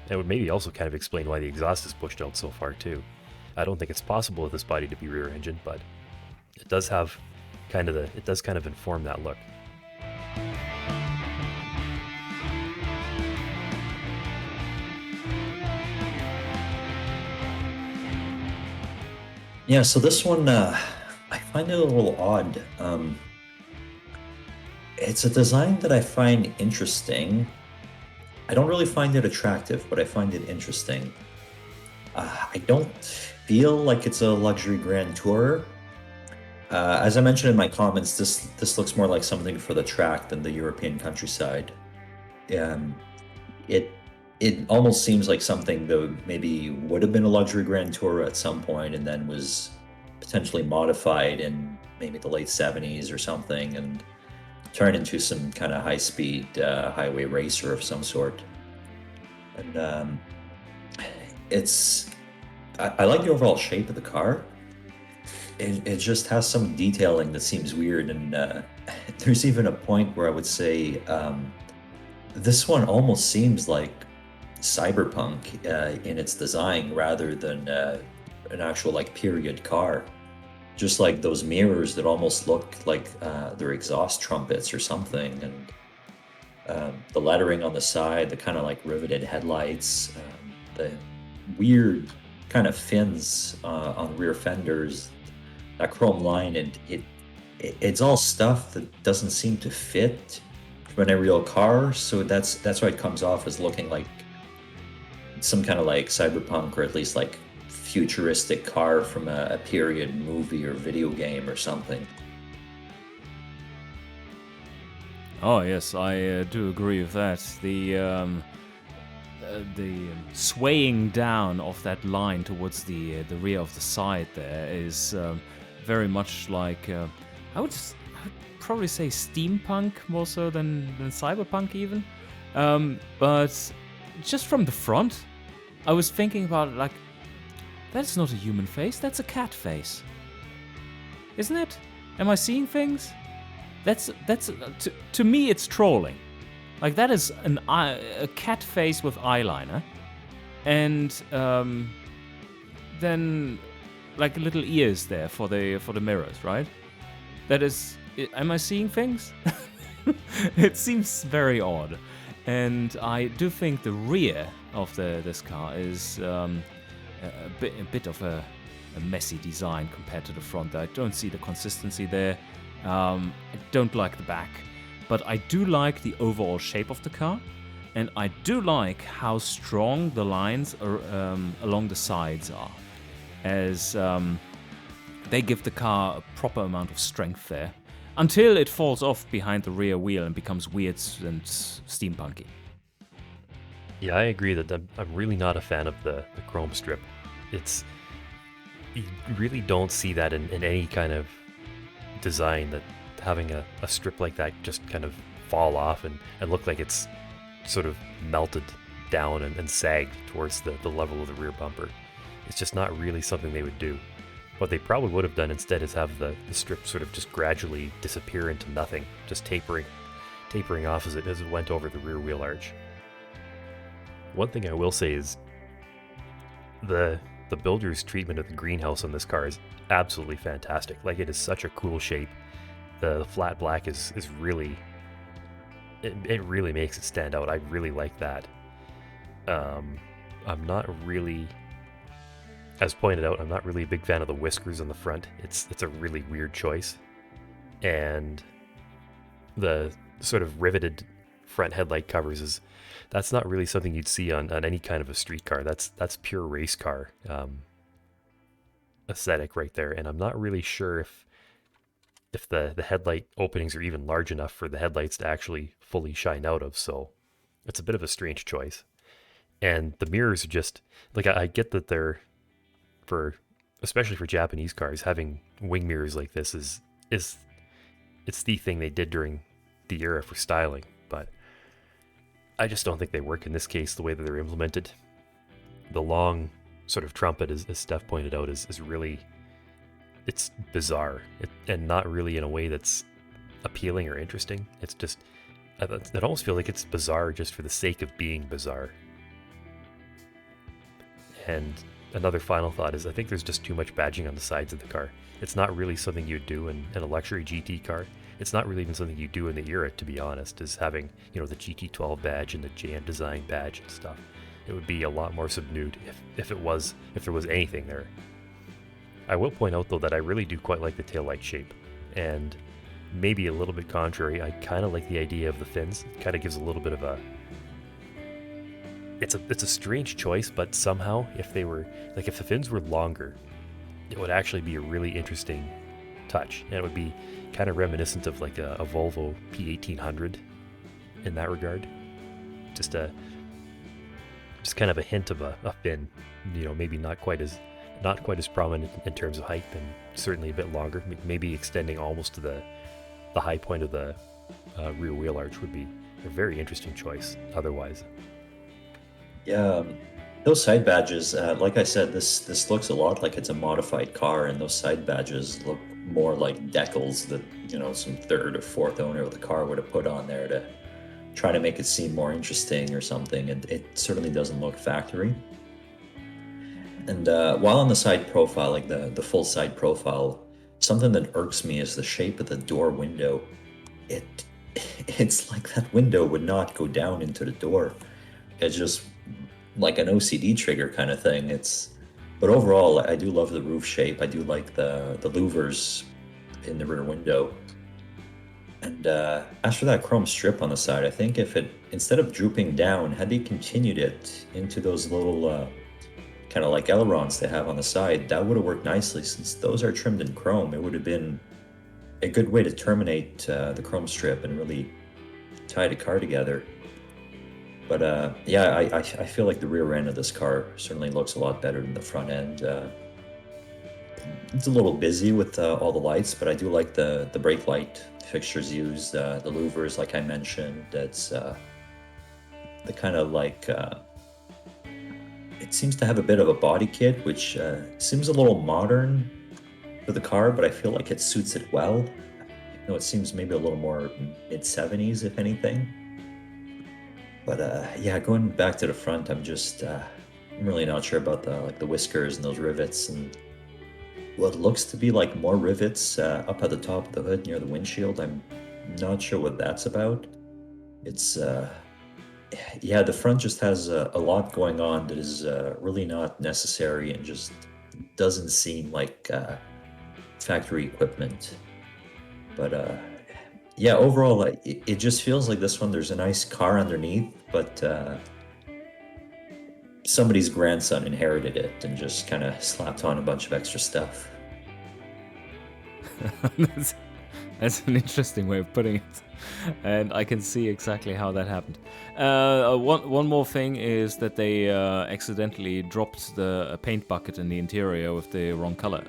It would maybe also kind of explain why the exhaust is pushed out so far too. I don't think it's possible with this body to be rear engine, but it does have kind of inform that look. Yeah, so this one, I find it a little odd. It's a design that I find interesting. I don't really find it attractive, but I find it interesting. I don't feel like it's a luxury Grand Tourer. As I mentioned in my comments, this looks more like something for the track than the European countryside. Um, it it almost seems like something that maybe would have been a luxury Grand Tourer at some point, and then was potentially modified in maybe the late '70s or something, and turned into some kind of high-speed highway racer of some sort. And I like the overall shape of the car. It just has some detailing that seems weird, and there's even a point where I would say this one almost seems like cyberpunk in its design rather than an actual like period car. Just like those mirrors that almost look like they're exhaust trumpets or something, and the lettering on the side, the kind of like riveted headlights, the weird kind of fins on rear fenders, that chrome line, and it's all stuff that doesn't seem to fit from a real car. So that's why it comes off as looking like some kind of like cyberpunk, or at least like futuristic car from a period movie or video game or something. Oh yes, I do agree with that. The swaying down of that line towards the rear of the side there is very much like I would probably say steampunk more so than cyberpunk even. But just from the front, I was thinking about it like, that's not a human face, that's a cat face. Isn't it? Am I seeing things? That's to me it's trolling. Like that is a cat face with eyeliner, and then like little ears there for the mirrors, right? That is. Am I seeing things? It seems very odd, and I do think the rear of this car is a bit of a messy design compared to the front. I don't see the consistency there. I don't like the back, but I do like the overall shape of the car, and I do like how strong the lines along the sides are, as they give the car a proper amount of strength there, until it falls off behind the rear wheel and becomes weird and steampunky. Yeah, I agree that I'm really not a fan of the chrome strip. You really don't see that in any kind of design, that having a strip like that just kind of fall off and look like it's sort of melted down and sagged towards the level of the rear bumper. It's just not really something they would do. What they probably would have done instead is have the strip sort of just gradually disappear into nothing, just tapering off as it went over the rear wheel arch. One thing I will say is the builder's treatment of the greenhouse on this car is absolutely fantastic. Like, it is such a cool shape. The flat black is really, it really makes it stand out. I really like that. I'm not really, as pointed out, I'm not really a big fan of the whiskers on the front. It's a really weird choice. And the sort of riveted front headlight covers that's not really something you'd see on any kind of a street car. That's pure race car aesthetic right there. And I'm not really sure if the headlight openings are even large enough for the headlights to actually fully shine out of. So it's a bit of a strange choice. And the mirrors are just like, I get that they're, especially for Japanese cars, having wing mirrors like this is it's the thing they did during the era for styling, but I just don't think they work in this case the way that they're implemented. The long sort of trumpet, as Steph pointed out, is really, it's bizarre, and not really in a way that's appealing or interesting. It's just, it almost feels like it's bizarre just for the sake of being bizarre. And another final thought is I think there's just too much badging on the sides of the car. It's not really something you'd do in a luxury GT car. It's not really even something you do in the era, to be honest, is having, the GT12 badge and the JM Design badge and stuff. It would be a lot more subdued if there was anything there. I will point out, though, that I really do quite like the taillight shape. And maybe a little bit contrary, I kind of like the idea of the fins. It kind of gives a little bit of a... It's a strange choice, but somehow, if the fins were longer, it would actually be a really interesting touch. And it would be kind of reminiscent of like a Volvo P1800 in that regard. Just kind of a hint of a fin, maybe not quite as prominent in terms of height, and certainly a bit longer, maybe extending almost to the high point of the rear wheel arch would be a very interesting choice otherwise. Yeah, those side badges, like I said, this looks a lot like it's a modified car, and those side badges look more like decals that some third or fourth owner of the car would have put on there to try to make it seem more interesting or something, and it certainly doesn't look factory. And while on the side profile, like the full side profile, something that irks me is the shape of the door window. It's like that window would not go down into the door. It's just like an OCD trigger kind of thing. But overall, I do love the roof shape. I do like the louvers in the rear window. And as for that chrome strip on the side, I think if it, instead of drooping down, had they continued it into those little kind of like ailerons they have on the side, that would have worked nicely. Since those are trimmed in chrome, it would have been a good way to terminate the chrome strip and really tie the car together. But yeah, I feel like the rear end of this car certainly looks a lot better than the front end. It's a little busy with all the lights, but I do like the brake light fixtures used, the louvers, like I mentioned. It's the kind of like... it seems to have a bit of a body kit, which seems a little modern for the car, but I feel like it suits it well. It seems maybe a little more mid-70s, if anything. But yeah, going back to the front, I'm really not sure about the whiskers and those rivets and what looks to be like more rivets up at the top of the hood near the windshield. I'm not sure what that's about. It's yeah, the front just has a lot going on that is really not necessary and just doesn't seem like factory equipment. But yeah, overall, it just feels like this one, there's a nice car underneath, but somebody's grandson inherited it and just kind of slapped on a bunch of extra stuff. That's an interesting way of putting it, and I can see exactly how that happened. One more thing is that they accidentally dropped the paint bucket in the interior with the wrong color,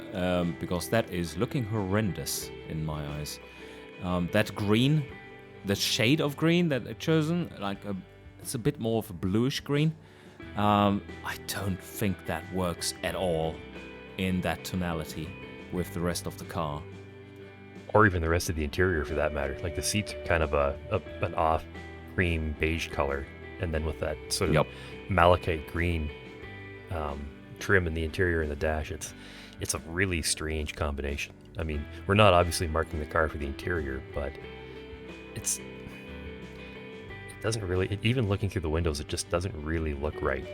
because that is looking horrendous in my eyes. That green, the shade of green that they've chosen, it's a bit more of a bluish green. I don't think that works at all in that tonality with the rest of the car. Or even the rest of the interior, for that matter. Like the seats are kind of an off cream beige color, and then with that sort of malachite green trim in the interior and the dash, it's a really strange combination. I mean, we're not obviously marking the car for the interior, but it doesn't really, even looking through the windows, it just doesn't really look right.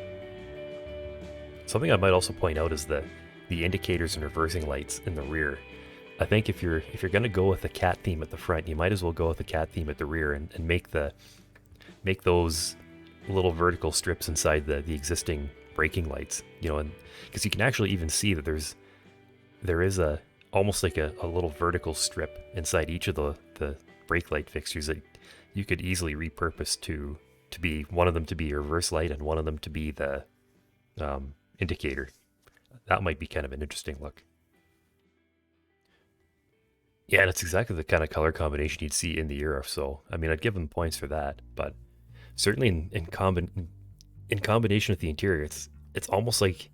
Something I might also point out is the indicators and reversing lights in the rear. I think if you're going to go with the cat theme at the front, you might as well go with the cat theme at the rear and make those little vertical strips inside the existing braking lights, and because you can actually even see that there is almost like a little vertical strip inside each of the brake light fixtures that you could easily repurpose to be one of them to be a reverse light and one of them to be the indicator. That might be kind of an interesting look. Yeah, and it's exactly the kind of color combination you'd see in the era. So, I mean, I'd give them points for that, but certainly in combination with the interior, it's almost like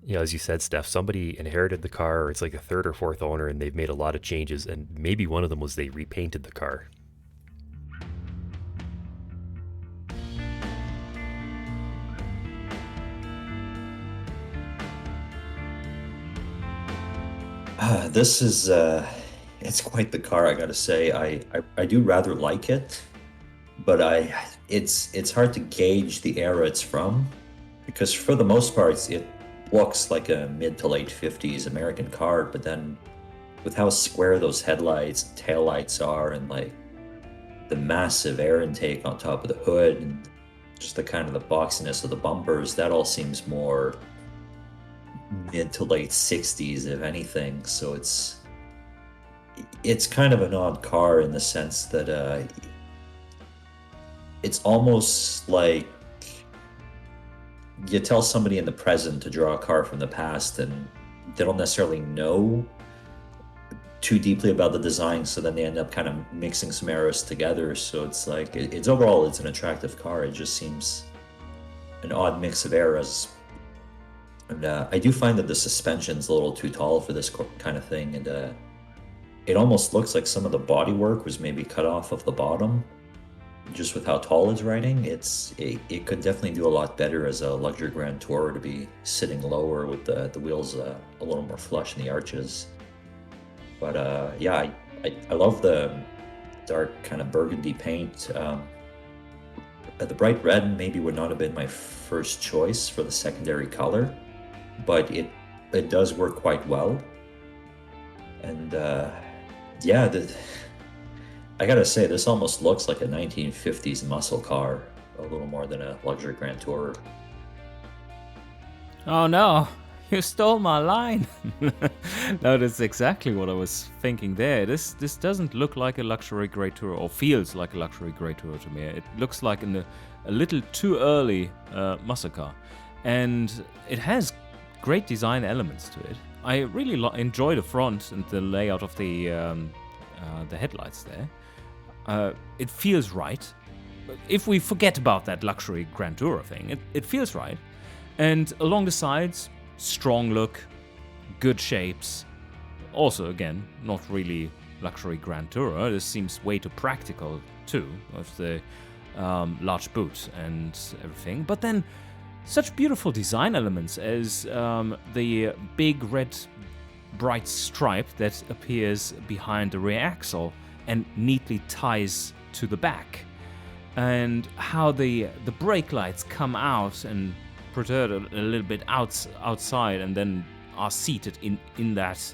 You know, as you said, Steph, somebody inherited the car, or it's like a third or fourth owner, and they've made a lot of changes. And maybe one of them was they repainted the car. This is it's quite the car, I gotta say. I do rather like it, but it's hard to gauge the era it's from, because for the most part it looks like a mid to late 50s American car, but then with how square those headlights and taillights are, and like the massive air intake on top of the hood, and just the kind of the boxiness of the bumpers, that all seems more mid to late 60s if anything. So it's kind of an odd car in the sense that it's almost like you tell somebody in the present to draw a car from the past and they don't necessarily know too deeply about the design, so then they end up kind of mixing some eras together. So it's like it's overall it's an attractive car. It just seems an odd mix of eras. And I do find that the suspension's a little too tall for this kind of thing, and it almost looks like some of the bodywork was maybe cut off of the bottom, just with how tall it's riding. It could definitely do a lot better as a luxury Grand Tourer, to be sitting lower with the wheels a little more flush in the arches. But yeah, I love the dark kind of burgundy paint. The bright red maybe would not have been my first choice for the secondary color, but it does work quite well. And yeah, I gotta say, this almost looks like a 1950s muscle car, a little more than a luxury Grand Tourer. Oh no, you stole my line. No, that's exactly what I was thinking there. This doesn't look like a luxury Grey Tourer, or feels like a luxury Grey Tourer to me. It looks like a little too early muscle car, and it has great design elements to it. I really enjoy the front and the layout of the headlights there. It feels right. If we forget about that luxury Grand Tourer thing, it feels right. And along the sides, strong look, good shapes. Also, again, not really luxury Grand Tourer. This seems way too practical too, with the large boot and everything. But then, such beautiful design elements as the big red bright stripe that appears behind the rear axle and neatly ties to the back, and how the brake lights come out and protrude a little bit outside and then are seated in that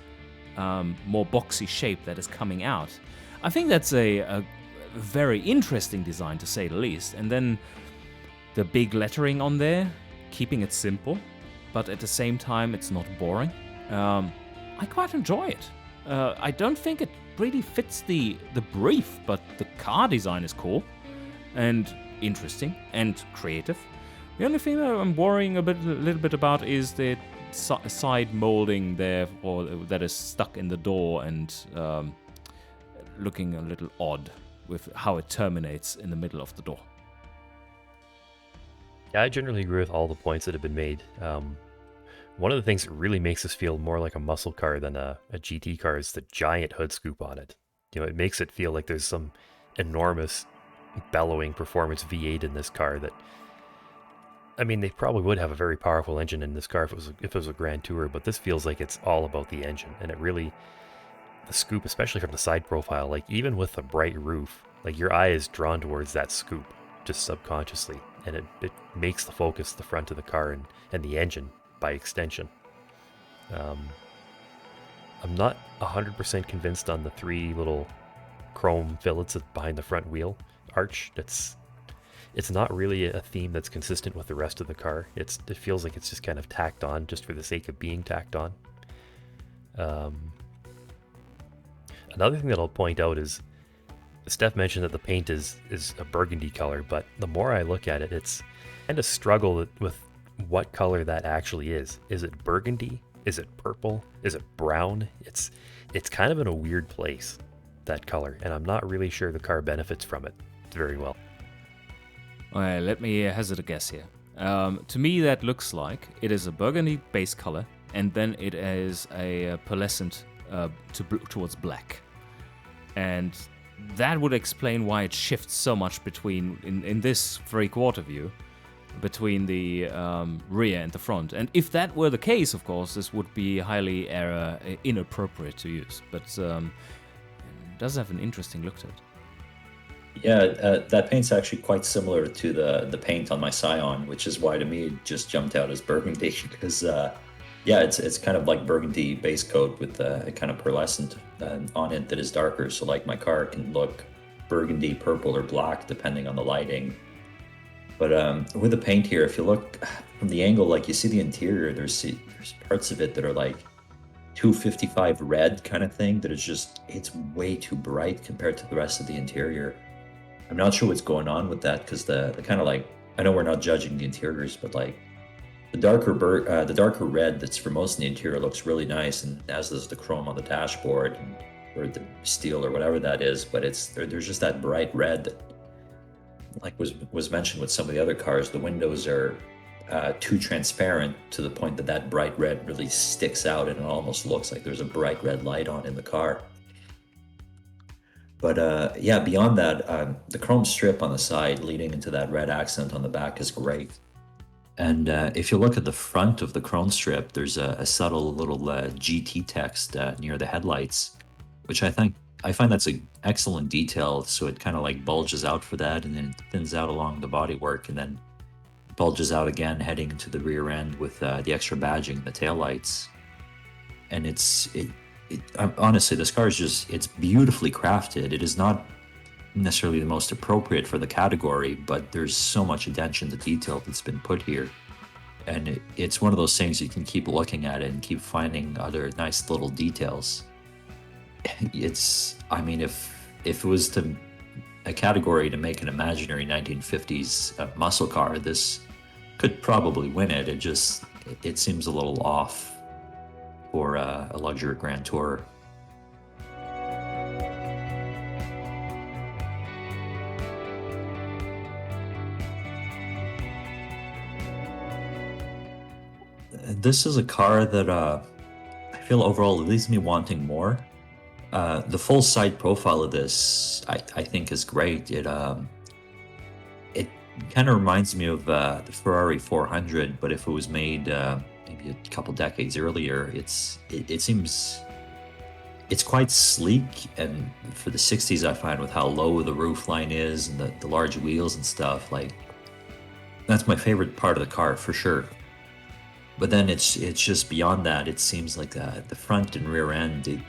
more boxy shape that is coming out. I think that's a very interesting design, to say the least. And then the big lettering on there, keeping it simple, but at the same time it's not boring. I quite enjoy it. I don't think it really fits the brief, but the car design is cool and interesting and creative. The only thing that I'm worrying a little bit about is the side molding there, or that is stuck in the door and looking a little odd with how it terminates in the middle of the door. Yeah, I generally agree with all the points that have been made. One of the things that really makes this feel more like a muscle car than a GT car is the giant hood scoop on it. You know, it makes it feel like there's some enormous bellowing performance V8 in this car that, I mean, they probably would have a very powerful engine in this car if it was a Grand Tourer, but this feels like it's all about the engine. And it really, the scoop, especially from the side profile, like even with the bright roof, like your eye is drawn towards that scoop just subconsciously. And it makes the focus the front of the car and the engine by extension. I'm not 100% convinced on the 3 little chrome fillets behind the front wheel arch. It's not really a theme that's consistent with the rest of the car. It feels like it's just kind of tacked on just for the sake of being tacked on. Another thing that I'll point out is Steph mentioned that the paint is a burgundy color, but the more I look at it, it's kind of struggle with what color that actually is. Is it burgundy? Is it purple? Is it brown? It's kind of in a weird place, that color, and I'm not really sure the car benefits from it very well. Let me hazard a guess here. To me, that looks like it is a burgundy base color, and then it is a pearlescent towards black. And that would explain why it shifts so much between, in this three-quarter view, between the rear and the front. And if that were the case, of course, this would be highly inappropriate to use. But it does have an interesting look to it. Yeah, that paint's actually quite similar to the paint on my Scion, which is why to me it just jumped out as burgundy because, yeah, it's kind of like burgundy base coat with a kind of pearlescent on it that is darker. So like my car can look burgundy, purple, or black depending on the lighting. But with the paint here, if you look from the angle, like you see the interior, there's parts of it that are like 255 red kind of thing that is just, it's way too bright compared to the rest of the interior. I'm not sure what's going on with that because the kind of like, I know we're not judging the interiors, but like the darker red that's for most of the interior looks really nice, and as does the chrome on the dashboard or the steel or whatever that is. But there's just that bright red that, like was mentioned with some of the other cars, the windows are too transparent to the point that bright red really sticks out and it almost looks like there's a bright red light on in the car. But yeah, beyond that, the chrome strip on the side leading into that red accent on the back is great. And if you look at the front of the chrome strip, there's a subtle little GT text near the headlights, which I find that's an excellent detail. So it kind of like bulges out for that, and then it thins out along the bodywork, and then bulges out again heading to the rear end with the extra badging, the taillights. And honestly, this car is it's beautifully crafted. It is not necessarily the most appropriate for the category, but there's so much attention to detail that's been put here. And it's one of those things you can keep looking at it and keep finding other nice little details. I mean, if it was a category to make an imaginary 1950s muscle car, this could probably win it. It seems a little off for a luxury Grand Tourer. This is a car that I feel overall leaves me wanting more. The full side profile of this, I think, is great. It kind of reminds me of the Ferrari 400, but if it was made maybe a couple decades earlier, it seems it's quite sleek. And for the 60s, I find with how low the roof line is and the large wheels and stuff, like that's my favorite part of the car for sure. But then it's just beyond that. It seems like the front and rear end,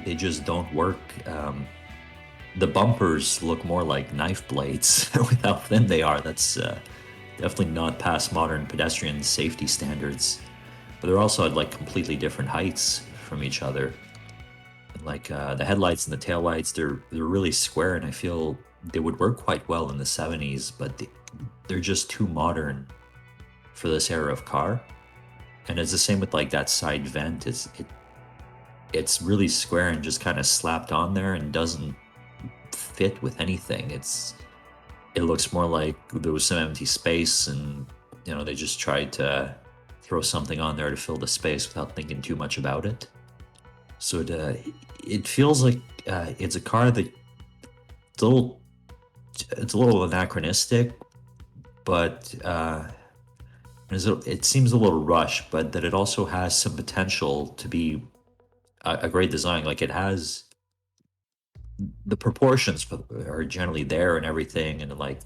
they just don't work. The bumpers look more like knife blades with how thin they are. That's definitely not past modern pedestrian safety standards. But they're also at like completely different heights from each other. And like the headlights and the taillights, they're really square, and I feel they would work quite well in the 70s, but they're just too modern for this era of car. And it's the same with like that side vent. It's really square and just kind of slapped on there and doesn't fit with anything. It looks more like there was some empty space, and they just tried to throw something on there to fill the space without thinking too much about it. So it feels like it's a car that it's a little anachronistic, but it seems a little rushed, but that it also has some potential to be a great design. Like it has the proportions are generally there and everything, and like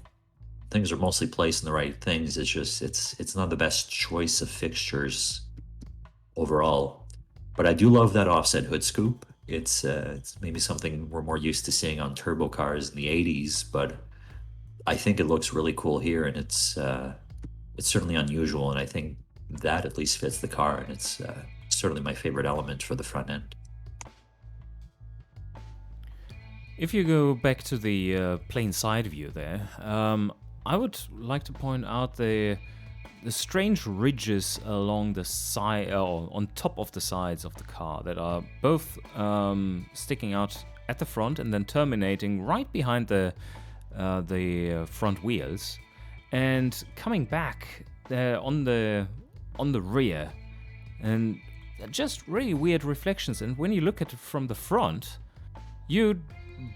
things are mostly placed in the right things. It's just it's not the best choice of fixtures overall. But I do love that offset hood scoop. It's maybe something we're more used to seeing on turbo cars in the 80s, but I think it looks really cool here, and it's certainly unusual, and I think that at least fits the car, and it's certainly my favorite element for the front end. If you go back to the plain side view there, I would like to point out the strange ridges along the side, or on top of the sides of the car, that are both sticking out at the front and then terminating right behind the front wheels. And coming back, on the rear, and just really weird reflections. And when you look at it from the front, you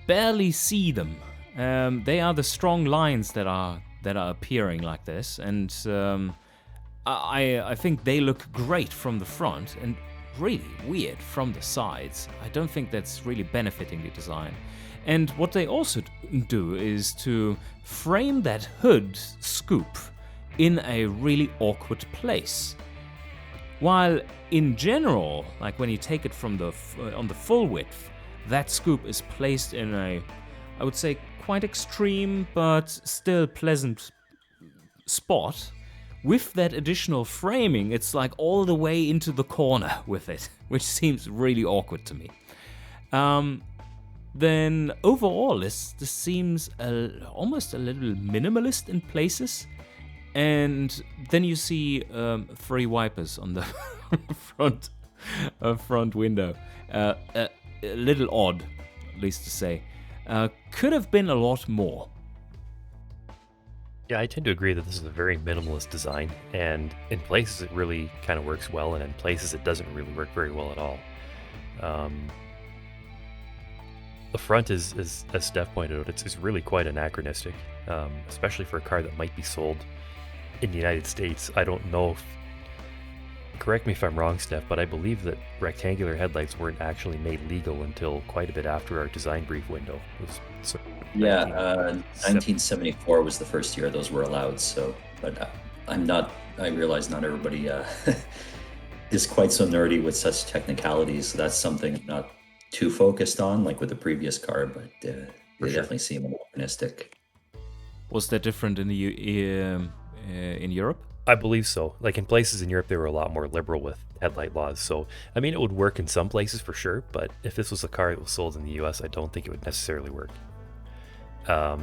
barely see them. They are the strong lines that are appearing like this, and I think they look great from the front and really weird from the sides. I don't think that's really benefiting the design. And what they also do is to frame that hood scoop in a really awkward place. While in general, like when you take it from on the full width, that scoop is placed in a, I would say, quite extreme but still pleasant spot. With that additional framing, it's like all the way into the corner with it, which seems really awkward to me. Then overall, this seems almost a little minimalist in places. And then you see 3 wipers on the front window. A little odd, at least to say. Could have been a lot more. Yeah, I tend to agree that this is a very minimalist design, and in places it really kind of works well, and in places it doesn't really work very well at all. The front is, as Steph pointed out, it's really quite anachronistic, especially for a car that might be sold in the United States. I don't know if, correct me if I'm wrong, Steph, but I believe that rectangular headlights weren't actually made legal until quite a bit after our design brief window. It was sort of 1974 was the first year those were allowed. So, but I realize not everybody is quite so nerdy with such technicalities. So that's something I'm not too focused on, like with the previous car, but they definitely seem anachronistic. Was that different in in Europe? I believe so. Like in places in Europe, they were a lot more liberal with headlight laws. So, I mean, it would work in some places for sure, but if this was a car that was sold in the US, I don't think it would necessarily work. I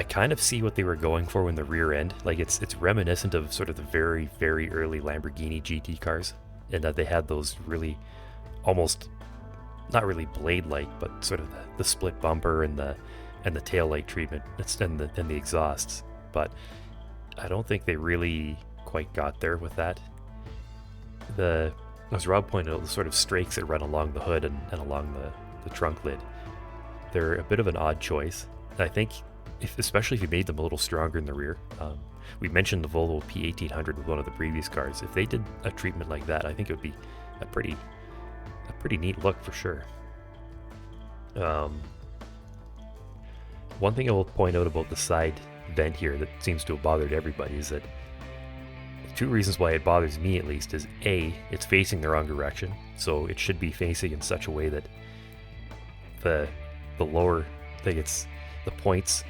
kind of see what they were going for in the rear end. Like it's reminiscent of sort of the very, very early Lamborghini GT cars, in that they had those really almost not really blade-like, but sort of the split bumper and the tail light treatment and the exhausts. But I don't think they really quite got there with that. As Rob pointed out, the sort of strakes that run along the hood and along the trunk lid, they're a bit of an odd choice. I think, especially if you made them a little stronger in the rear. We mentioned the Volvo P1800 with one of the previous cars. If they did a treatment like that, I think it would be a pretty neat look for sure. One thing I will point out about the side vent here that seems to have bothered everybody is that 2 reasons why it bothers me at least is A, it's facing the wrong direction, so it should be facing in such a way that the lower, the points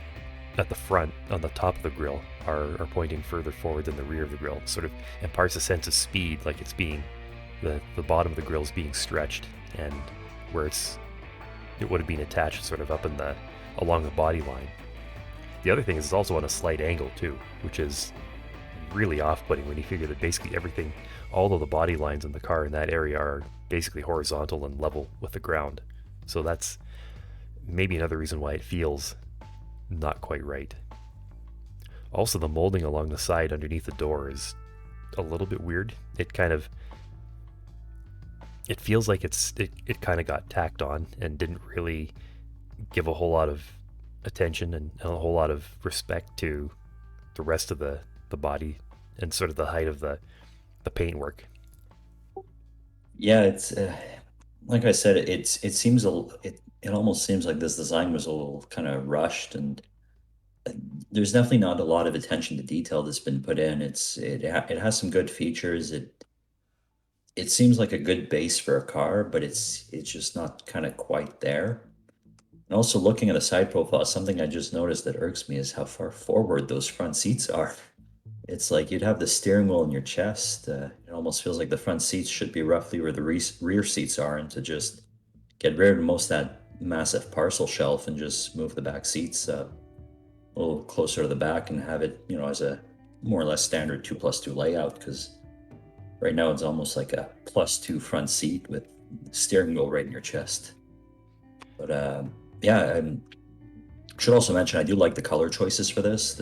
at the front on the top of the grille are pointing further forward than the rear of the grille. It sort of imparts a sense of speed, like it's being the bottom of the grille is being stretched, and where it would have been attached sort of up along the body line. The other thing is it's also on a slight angle too, which is really off-putting when you figure that basically everything, all of the body lines in the car in that area are basically horizontal and level with the ground. So that's maybe another reason why it feels not quite right. Also, the molding along the side underneath the door is a little bit weird. It feels like it kind of got tacked on and didn't really give a whole lot of attention and a whole lot of respect to the rest of the body and sort of the height of the paintwork. Yeah, it's like I said, it seems it almost seems like this design was a little kind of rushed, and there's definitely not a lot of attention to detail that's been put in. It has some good features. It seems like a good base for a car, but it's just not kind of quite there. And also looking at a side profile, something I just noticed that irks me is how far forward those front seats are. It's like you'd have the steering wheel in your chest. It almost feels like the front seats should be roughly where the rear seats are, and to just get rid of most of that massive parcel shelf and just move the back seats a little closer to the back and have it, as a more or less standard 2+2 layout, because right now it's almost like a +2 front seat with steering wheel right in your chest. But yeah, I should also mention I do like the color choices for this.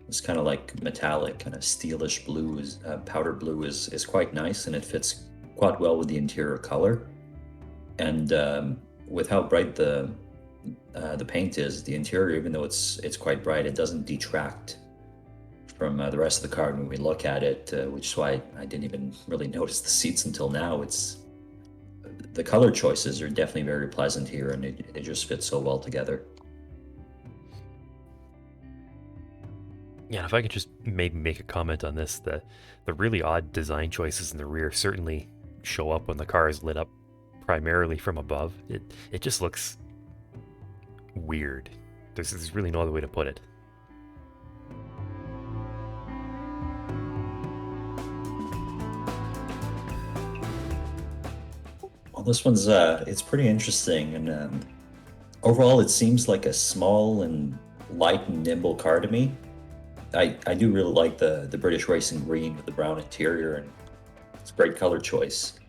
This kind of like metallic, kind of steelish blue, is powder blue, is quite nice, and it fits quite well with the interior color. And with how bright the paint is, the interior, even though it's quite bright, it doesn't detract from the rest of the car when we look at it, which is why I didn't even really notice the seats until now. It's the color choices are definitely very pleasant here, and it just fits so well together. Yeah, if I could just maybe make a comment on this, the really odd design choices in the rear certainly show up when the car is lit up primarily from above. It just looks weird. There's really no other way to put it. Well, this one's it's pretty interesting, and overall, it seems like a small and light and nimble car to me. I do really like the British racing green with the brown interior, and it's a great color choice.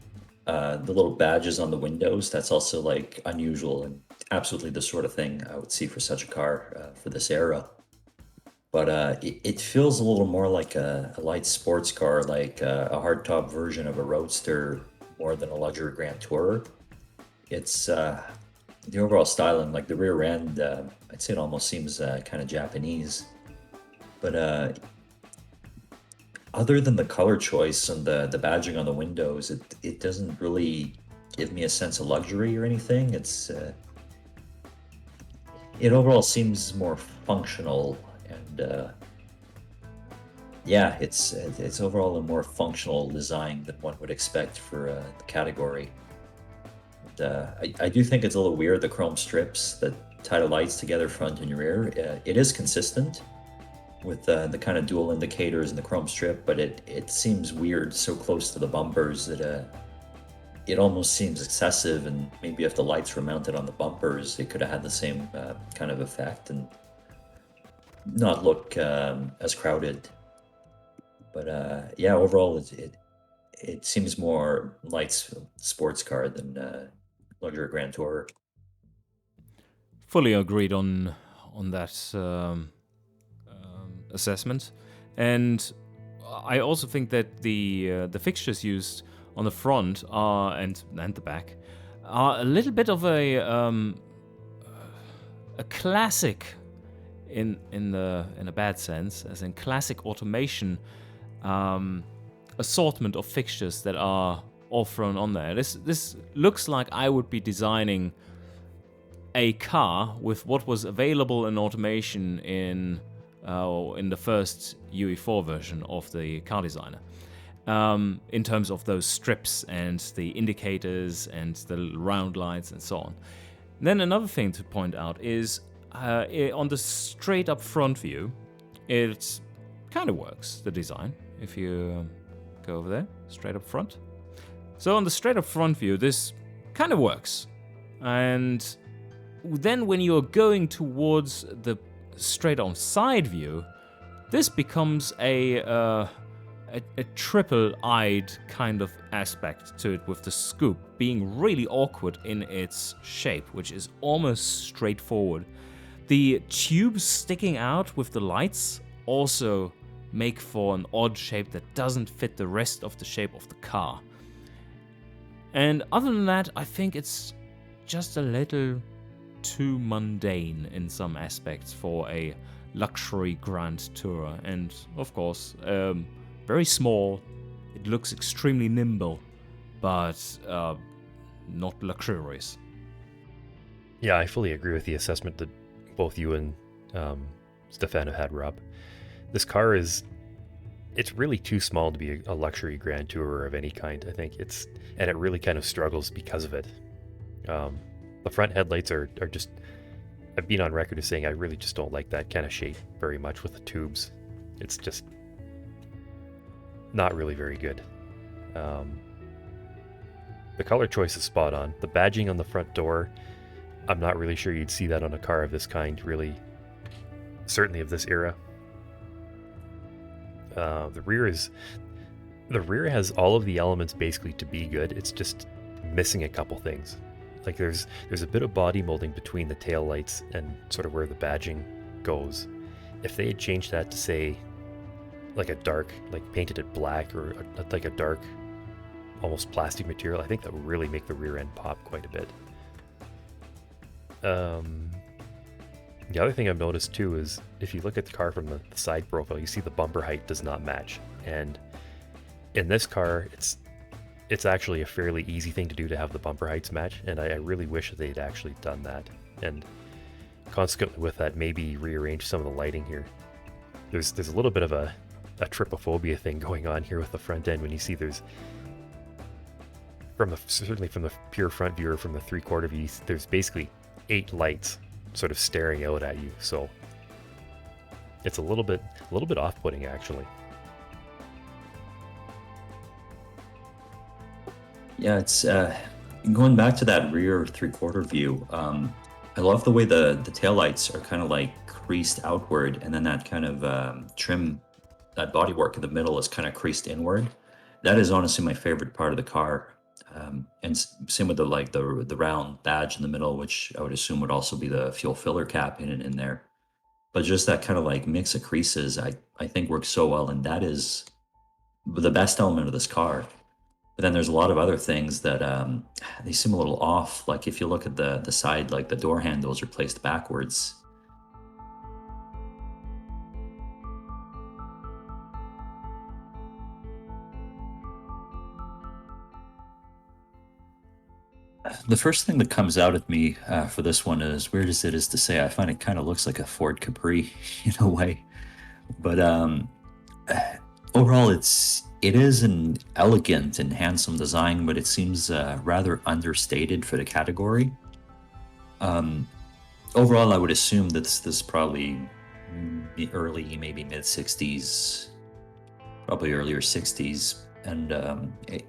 The little badges on the windows, that's also like unusual and absolutely the sort of thing I would see for such a car for this era. But it feels a little more like a light sports car, like a hardtop version of a roadster, more than a luxury Grand Tourer. It's the overall styling, like the rear end, I'd say it almost seems kind of Japanese. But other than the color choice and the badging on the windows, it doesn't really give me a sense of luxury or anything. It overall seems more functional, and yeah, it's overall a more functional design than one would expect for the category. And, I do think it's a little weird, the chrome strips that tie the lights together front and rear. It is consistent with the kind of dual indicators and the chrome strip, but it seems weird so close to the bumpers that it almost seems excessive, and maybe if the lights were mounted on the bumpers, it could have had the same kind of effect and not look as crowded. But yeah, overall, it seems more light sports car than luxury Grand Tourer. Fully agreed on that assessment, and I also think that the fixtures used on the front are and the back are a little bit of a classic in a bad sense, as in classic automation assortment of fixtures that are all thrown on there. This looks like I would be designing a car with what was available in automation in the first UE4 version of the car designer. In terms of those strips and the indicators and the round lights and so on. Then another thing to point out is on the straight up front view, it kind of works, the design. If you go over there, straight up front. So on the straight up front view, this kind of works. And then when you're going towards the straight on side view, this becomes a triple-eyed kind of aspect to it, with the scoop being really awkward in its shape, which is almost straightforward. The tubes sticking out with the lights also make for an odd shape that doesn't fit the rest of the shape of the car. And other than that, I think it's just a little too mundane in some aspects for a luxury Grand Tourer, and of course very small. It looks extremely nimble, but not luxurious. Yeah, I fully agree with the assessment that both you and Stefan have had, Rob. This car it's really too small to be a luxury Grand Tourer of any kind, I think. And it really kind of struggles because of it. The front headlights are just, I've been on record as saying I really just don't like that kind of shape very much with the tubes. It's just not really very good. The color choice is spot on. The badging on the front door, I'm not really sure you'd see that on a car of this kind, really. Certainly of this era. The rear has all of the elements basically to be good. It's just missing a couple things. Like there's a bit of body molding between the tail lights and sort of where the badging goes. if they had changed that to say like a dark, like painted it black or like a dark, almost plastic material, I think that would really make the rear end pop quite a bit. The other thing I've noticed too is if you look at the car from the side profile, you see the bumper height does not match. And in this car, it's actually a fairly easy thing to do to have the bumper heights match, and I really wish that they'd actually done that. And consequently with that, maybe rearrange some of the lighting here. There's a little bit of a trypophobia thing going on here with the front end when you see there's, certainly from the pure front view or from the 3/4 view, there's basically 8 lights sort of staring out at you. So it's a little bit off-putting actually. Yeah, it's going back to that rear 3/4 view. I love the way the taillights are kind of like creased outward, and then that kind of trim, that bodywork in the middle is kind of creased inward. That is honestly my favorite part of the car. And same with the round badge in the middle, which I would assume would also be the fuel filler cap in there. But just that kind of like mix of creases, I think works so well, and that is the best element of this car. But then there's a lot of other things that they seem a little off. Like if you look at the side, like the door handles are placed backwards. The first thing that comes out at me for this one, as weird as it is to say, I find it kind of looks like a Ford Capri in a way. But overall, it is an elegant and handsome design, but it seems rather understated for the category. Overall, I would assume that this is probably early, maybe mid-60s, probably earlier 60s. And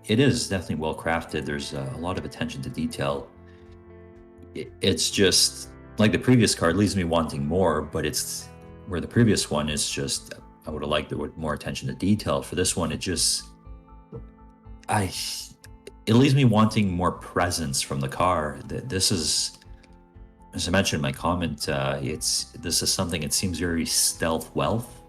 it is definitely well crafted. There's a lot of attention to detail. It's just like the previous car, it leaves me wanting more, but it's where the previous one is just, I would have liked there with more attention to detail. For this one, it leaves me wanting more presence from the car. This is, as I mentioned in my comment, this is something, it seems very stealth wealth.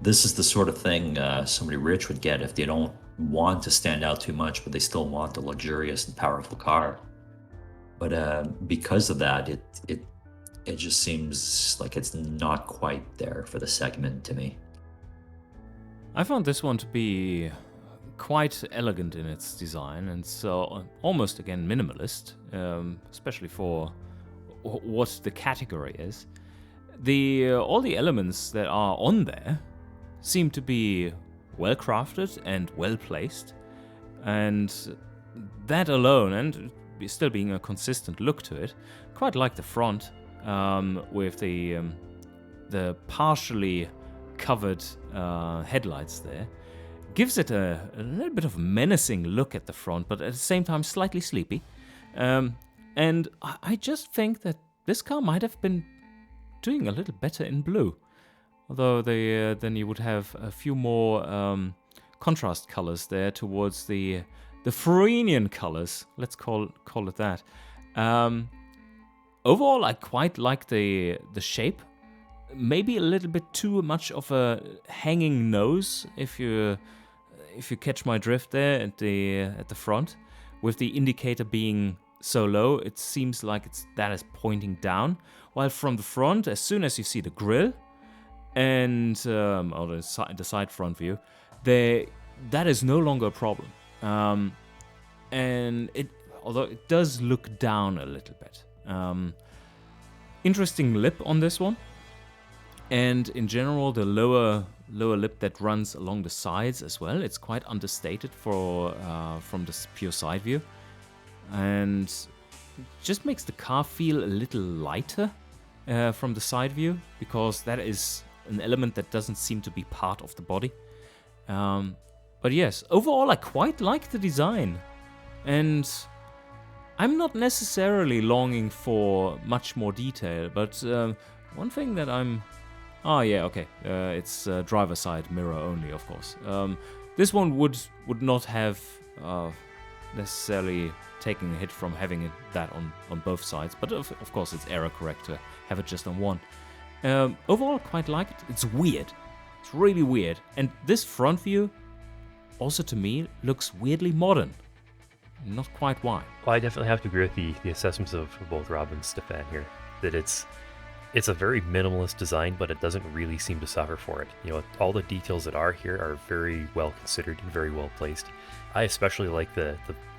This is the sort of thing somebody rich would get if they don't want to stand out too much, but they still want a luxurious and powerful car. But because of that, it just seems like it's not quite there for the segment to me. I found this one to be quite elegant in its design, and so almost again minimalist, especially for what the category is. All the elements that are on there seem to be well crafted and well placed, and that alone, and still being a consistent look to it, quite like the front with the partially covered headlights there, gives it a little bit of menacing look at the front, but at the same time slightly sleepy. And I just think that this car might have been doing a little better in blue. Although then you would have a few more contrast colors there towards the Floridian colors. Let's call it that. Overall, I quite like the shape. Maybe a little bit too much of a hanging nose, if you catch my drift there at the front, with the indicator being so low. It seems like that is pointing down, while from the front, as soon as you see the grille and the side front view, that is no longer a problem. And although it does look down a little bit. Interesting lip on this one, and in general the lower lip that runs along the sides as well. It's quite understated from this pure side view, and just makes the car feel a little lighter from the side view, because that is an element that doesn't seem to be part of the body. But yes, overall I quite like the design, and I'm not necessarily longing for much more detail, but one thing that it's driver side mirror only, of course. This one would not have necessarily taken a hit from having that on both sides, but of course it's error correct to have it just on one. Overall, quite like it. It's weird. It's really weird. And this front view, also to me, looks weirdly modern. Not quite why. Well, I definitely have to agree with the assessments of both Rob and Stefan here, that it's a very minimalist design, but it doesn't really seem to suffer for it. You know, all the details that are here are very well considered and very well placed. I especially like the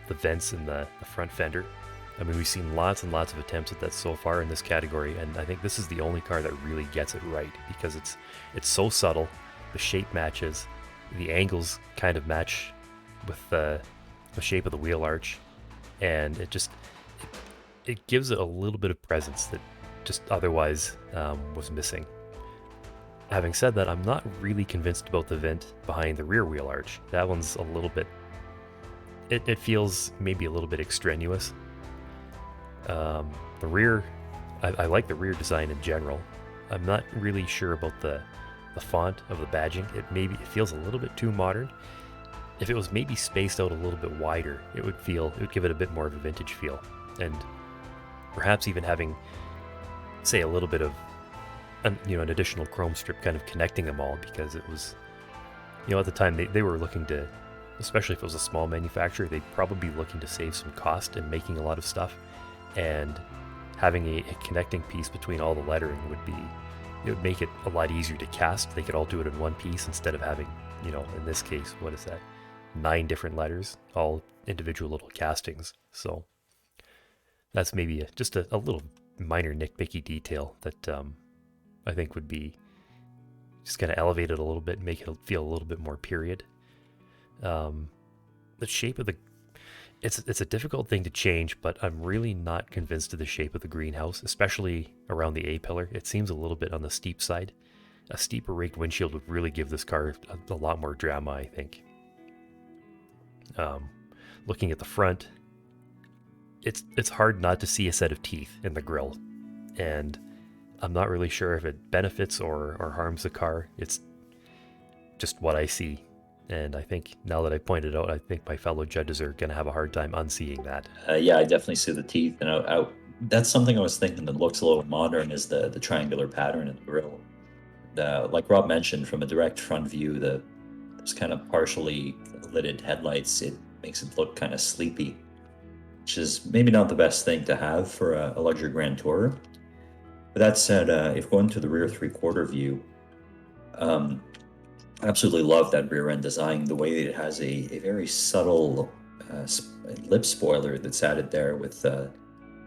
vents in the front fender. I mean, we've seen lots and lots of attempts at that so far in this category, and I think this is the only car that really gets it right, because it's so subtle, the shape matches, the angles kind of match with the shape of the wheel arch, and it gives it a little bit of presence that just otherwise was missing. Having said that, I'm not really convinced about the vent behind the rear wheel arch. That one's a little bit, it feels maybe a little bit extraneous. The rear, I like the rear design in general. I'm not really sure about the font of the badging. It feels a little bit too modern. If it was maybe spaced out a little bit wider, it would give it a bit more of a vintage feel. And perhaps even having, say, a little bit of an additional chrome strip kind of connecting them all, because it was, at the time they were looking to, especially if it was a small manufacturer, they'd probably be looking to save some cost in making a lot of stuff, and having a connecting piece between all the lettering would make it a lot easier to cast. They could all do it in one piece instead of having, in this case, what is that, 9 different letters, all individual little castings. So that's maybe just a little minor nitpicky detail that I think would be just kind of elevate it a little bit and make it feel a little bit more period. The shape of it's a difficult thing to change, but I'm really not convinced of the shape of the greenhouse, especially around the A-pillar. It seems a little bit on the steep side. A steeper raked windshield would really give this car a lot more drama, I think. Looking at the front, it's hard not to see a set of teeth in the grille, and I'm not really sure if it benefits or harms the car. It's just what I see, and I think now that I pointed out, I think my fellow judges are going to have a hard time unseeing that. Yeah, I definitely see the teeth, and that's something I was thinking that looks a little modern, is the triangular pattern in the grille. Like Rob mentioned, from a direct front view, those kind of partially lidded headlights, it makes it look kind of sleepy, which is maybe not the best thing to have for a luxury Grand Tourer. But that said, if going to the rear three-quarter view, I absolutely love that rear end design. The way that it has a very subtle lip spoiler that's added there with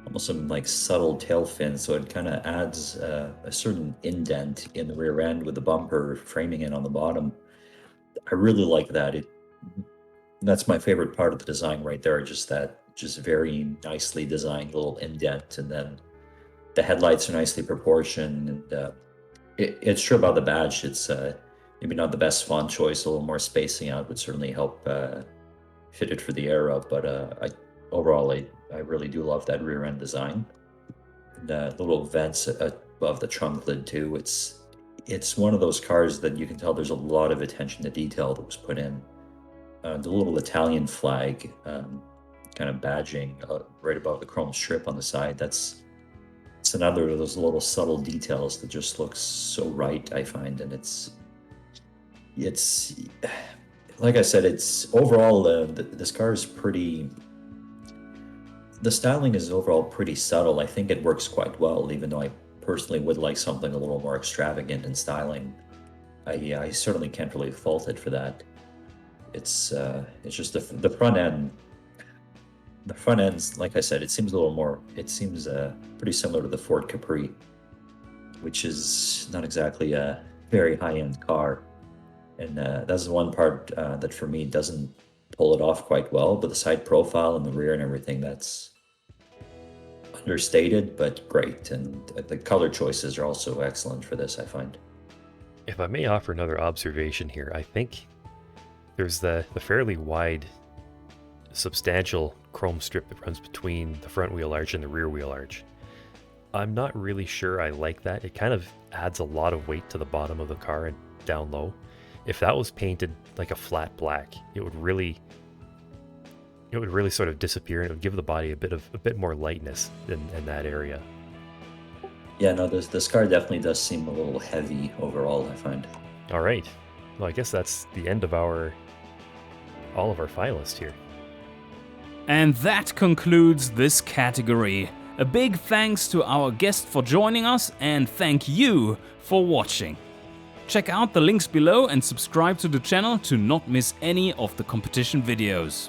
almost some like subtle tail fin, so it kind of adds a certain indent in the rear end with the bumper framing it on the bottom. I really like that. That's my favorite part of the design right there, just very nicely designed little indent, and then the headlights are nicely proportioned, and it's true about the badge. It's maybe not the best font choice. A little more spacing out would certainly help fit it for the era, but overall I really do love that rear end design. The little vents above the trunk lid too. It's one of those cars that you can tell there's a lot of attention to detail that was put in. The little Italian flag kind of badging right above the chrome strip on the side, it's another of those little subtle details that just looks so right, I find. And it's like I said, it's overall this car is pretty, the styling is overall pretty subtle. I think it works quite well, even though I personally would like something a little more extravagant in styling. I certainly can't really fault it for that. It's just the front end. The front end's, like I said, it seems pretty similar to the Ford Capri, which is not exactly a very high-end car. And that's the one part that for me doesn't pull it off quite well, but the side profile and the rear and everything, that's understated but great. And the color choices are also excellent for this, I find. If I may offer another observation here, I think there's the fairly wide, substantial chrome strip that runs between the front wheel arch and the rear wheel arch. I'm not really sure I like that. It kind of adds a lot of weight to the bottom of the car and down low. If that was painted like a flat black, it would really sort of disappear, and it would give the body a bit more lightness in that area. Yeah, no, this car definitely does seem a little heavy overall, I find. All right. Well, I guess that's the end of all of our finalists here. And that concludes this category. A big thanks to our guest for joining us, and thank you for watching. Check out the links below and subscribe to the channel to not miss any of the competition videos.